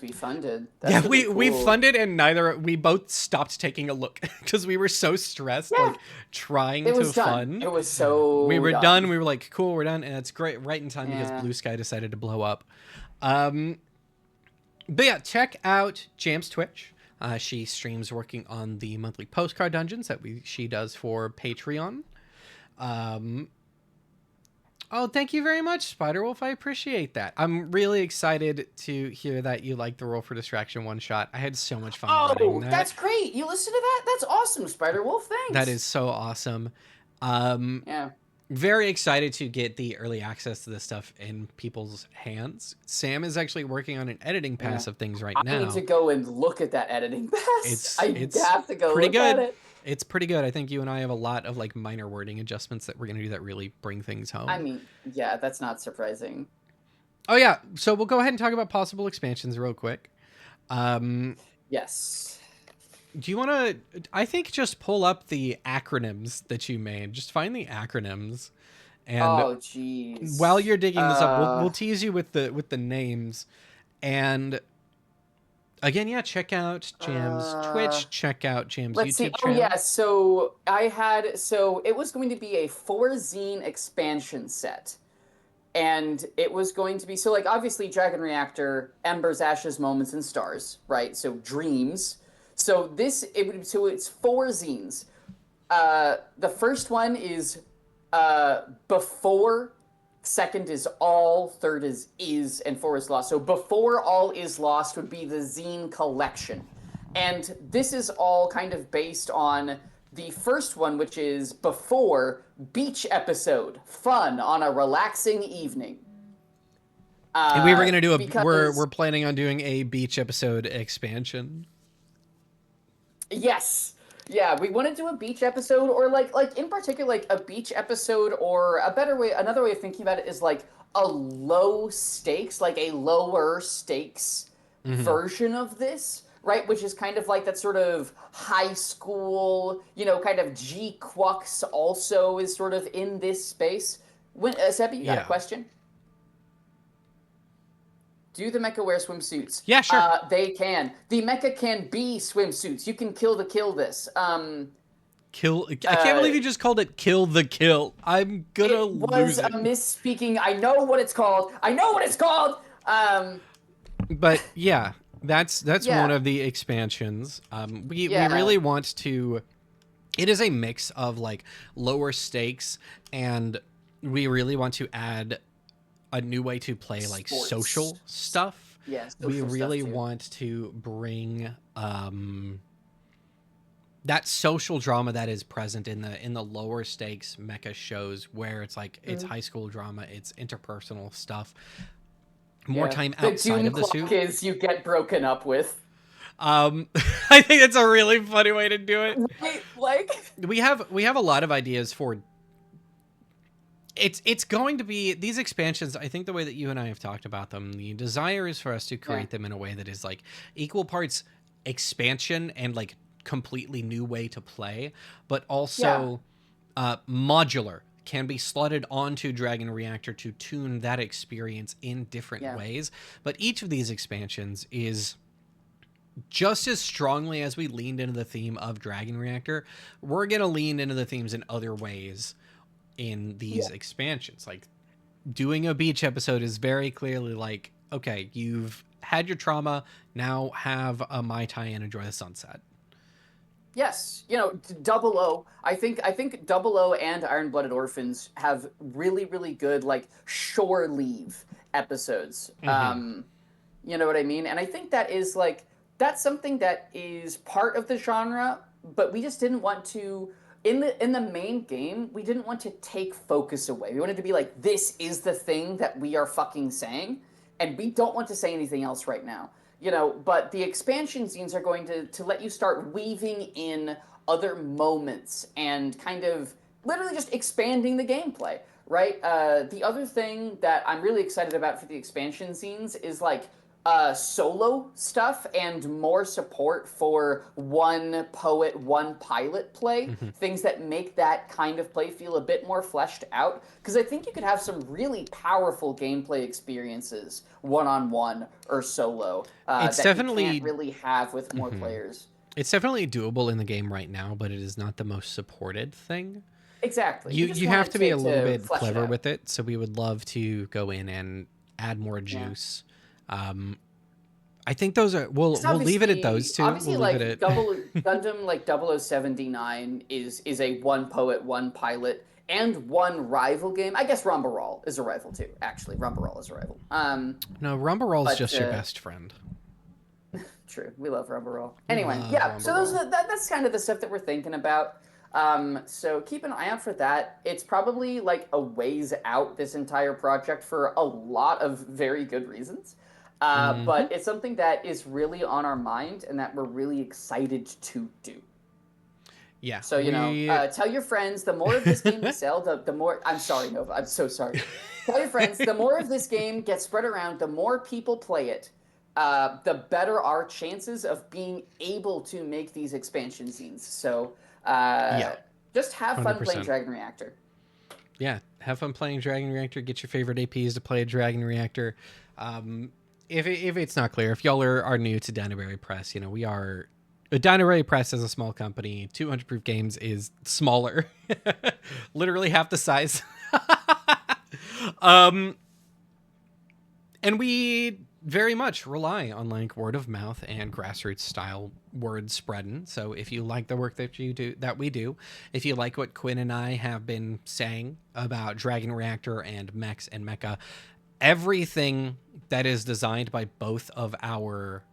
we funded. That's really cool. we funded and we both stopped taking a look because we were so stressed, like trying to fund. It was so we were done. We were like, cool, we're done, and it's great right in time because Blue Sky decided to blow up. But yeah, check out Jam's Twitch. She streams working on the monthly postcard dungeons that she does for Patreon. Oh, thank you very much, Spiderwolf. I appreciate that. I'm really excited to hear that you like the Roll for Distraction one shot. I had so much fun running that. That's great. You listen to that? That's awesome, Spiderwolf. Thanks. That is so awesome. Yeah. Very excited to get the early access to this stuff in people's hands. Sam is actually working on an editing pass Yeah. of things right I need to now. go and look at that editing pass. I It's have to go pretty look at good. it. It's pretty good. I think you and I have a lot of like minor wording adjustments that we're gonna do that really bring things I home. mean, yeah, that's not surprising. Oh yeah, so we'll go ahead and talk about possible expansions real quick. Um, Yes. do you want to? I think just pull up the acronyms that you made. Just find the acronyms, and Oh, while jeez. you're digging this up, we'll tease you with the names. And again, yeah, check out Jam's Uh, Twitch. Check out Jam's let's see. YouTube Oh, channel. yeah. So it was going to be a 4-zine expansion set. And it was going to be so like obviously Dragon Reactor, Embers, Ashes, Moments, and Stars, right? So dreams. So it's 4 zines. The first one is before, second is all, third is, and four is lost. So before all is lost would be the zine collection. And this is all kind of based on the first one, which is before beach episode, fun on a relaxing evening. And we were gonna do a we're Because planning on doing a beach episode expansion. yes, yeah, we want to do a beach episode, or like in particular, like a beach episode, or a better way, another way of thinking about it is like a low stakes, like a lower stakes Mm-hmm. version of this, right? Which is kind of like that sort of high school, kind of G Quux also is sort of in this space. Seppi, you got a Yeah. question? Do the mecha wear swimsuits? Yeah, sure. They can. The mecha can be swimsuits. You can kill this. Kill. I can't Uh, believe you just called it "kill the kill." I'm gonna it was lose a it. misspeaking. I know what it's called. I know what it's called. But yeah, that's one Yeah, of the expansions. We yeah. really want to. It is a mix of like lower stakes, and we really want to add a new way to play like Sports. social stuff. Yeah, We social stuff really too. want to bring that social drama that is present in the lower stakes mecha shows, where it's like it's Mhm. high school drama, it's interpersonal stuff, more Yeah. time The outside doom of the clock suit. is you get broken up with. um I think that's a really funny way to do it. Right? Like. We have a lot of ideas for. It's going to be these expansions. I think the way that you and I have talked about them, the desire is for us to Yeah. create them in a way that is like equal parts expansion and like completely new way to play, but Yeah. also modular, can be slotted onto Dragon Reactor to tune that experience in different Yeah. ways. But each of these expansions is just as strongly as we leaned into the theme of Dragon Reactor, we're going to lean into the themes in other ways in these Yeah. expansions. Like doing a beach episode is very clearly like, okay, you've had your trauma, now have a Mai Tai and enjoy the sunset. Yes, Double O. I think Double O and Iron Blooded Orphans have really really good like shore leave episodes. Mm-hmm. You know what I mean? And I think that's something that is part of the genre, but we just didn't want to in the main game, we didn't want to take focus away. We wanted to be like this is the thing that we are fucking saying, and we don't want to say anything else right now. But the expansion scenes are going to let you start weaving in other moments and kind of literally just expanding the gameplay, right? The other thing that I'm really excited about for the expansion scenes is like solo stuff and more support for one poet, one pilot play. Mm-hmm. Things that make that kind of play feel a bit more fleshed out. Because I think you could have some really powerful gameplay experiences one on one or solo It's that you can't definitely really have with more mm-hmm. players. It's definitely doable in the game right now, but it is not the most supported thing. Exactly. You You just you have wanted to be a little to bit flesh it clever out. with it, so we would love to go in and add more Yeah. juice. Um, I think those are we'll leave it at those two. We'll Obviously, leave it like at double Gundam, like 0079 is a one poet, one pilot, and one rival game. I guess Rumbarol is a rival too. Actually, Rumbarol is a rival. no. Rumbarol's But just your best friend. true, we love Rumbarol. We Anyway, love yeah. So Rumbarol. that's kind of the stuff that we're thinking about. So keep an eye out for that. It's probably like a ways out, this entire project, for a lot of very good reasons. Mm-hmm. But it's something that is really on our mind and that we're really excited to do. Yeah, So, we. tell your friends, the more of this game we sell, the more. I'm sorry, Nova. I'm so sorry. Tell your friends, the more of this game gets spread around, the more people play it, the better our chances of being able to make these expansion scenes. So, Yeah, uh, just have fun playing 100%. Dragon Reactor. Yeah, have fun playing Dragon Reactor. Get your favorite APs to play a Dragon Reactor. Um, if it's not clear, if y'all are new to Dynaberry Press, we are. Dynaberry Press is a small company. 200 proof games is smaller, literally half the size. um, and we very much rely on like word of mouth and grassroots style word spreading. So if you like the work that we do, if you like what Quinn and I have been saying about Dragon Reactor and Mechs and Mecha, everything that is designed by both of our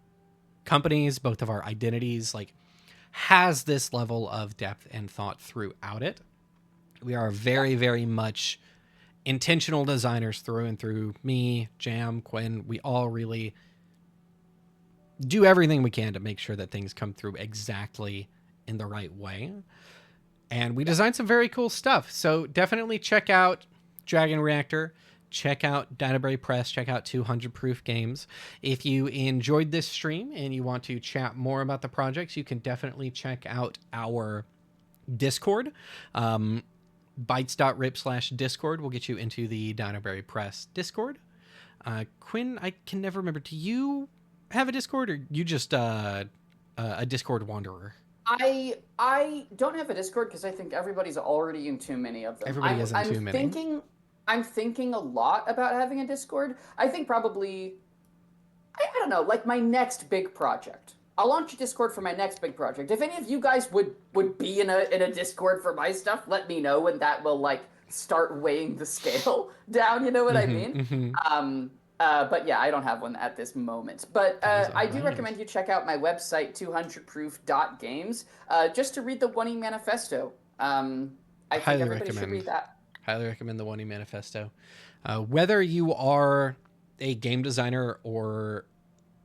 companies, both of our identities, like has this level of depth and thought throughout it. We are Yeah. very, very much intentional designers through and through. Me, Jam, Quinn, we all really do everything we can to make sure that things come through exactly in the right way. And we Yeah. designed some very cool stuff. So definitely check out Dragon Reactor, check out Dynaberry Press, check out 200 Proof Games. If you enjoyed this stream and you want to chat more about the projects, you can definitely check out our Discord. Bytes.rip/Discord will get you into the Dynaberry Press Discord. Quinn, I can never remember. Do you have a Discord, or you just a Discord wanderer? I don't have a Discord because I think everybody's already in too many of them. Everybody I'm isn't I'm too many. thinking I'm thinking a lot about having a Discord. I think probably I don't know, like my next big project. I'll launch a Discord for my next big project. If any of you guys would be in a Discord for my stuff, let me know, and that will like start weighing the scale down. You know what I Mm-hmm. mean? Mm-hmm. But yeah, I don't have one at this moment. But That is all I do right. recommend you check out my website, 200proof.games, just to read the 1E manifesto. I think Highly everybody should recommend. read that. Highly recommend the One E Manifesto. Whether you are a game designer or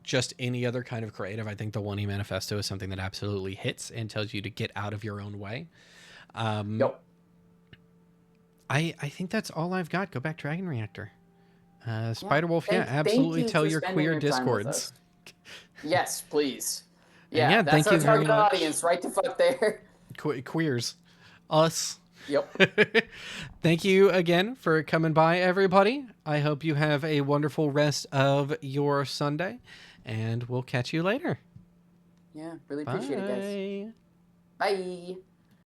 just any other kind of creative, I think the One E Manifesto is something that absolutely hits and tells you to get out of your own way. Um, Yep. I think that's all I've got. Go back Dragon Reactor. Yeah. Spider Wolf, yeah, Thank absolutely you tell for your spending queer your time with discords. us. Yes, please. And Yeah, yeah, that's thank our you very target much, audience, right to fuck there. queers, us. Yep. Thank you again for coming by, everybody. I hope you have a wonderful rest of your Sunday, and we'll catch you later. Yeah, really appreciate it, guys. Bye. Bye.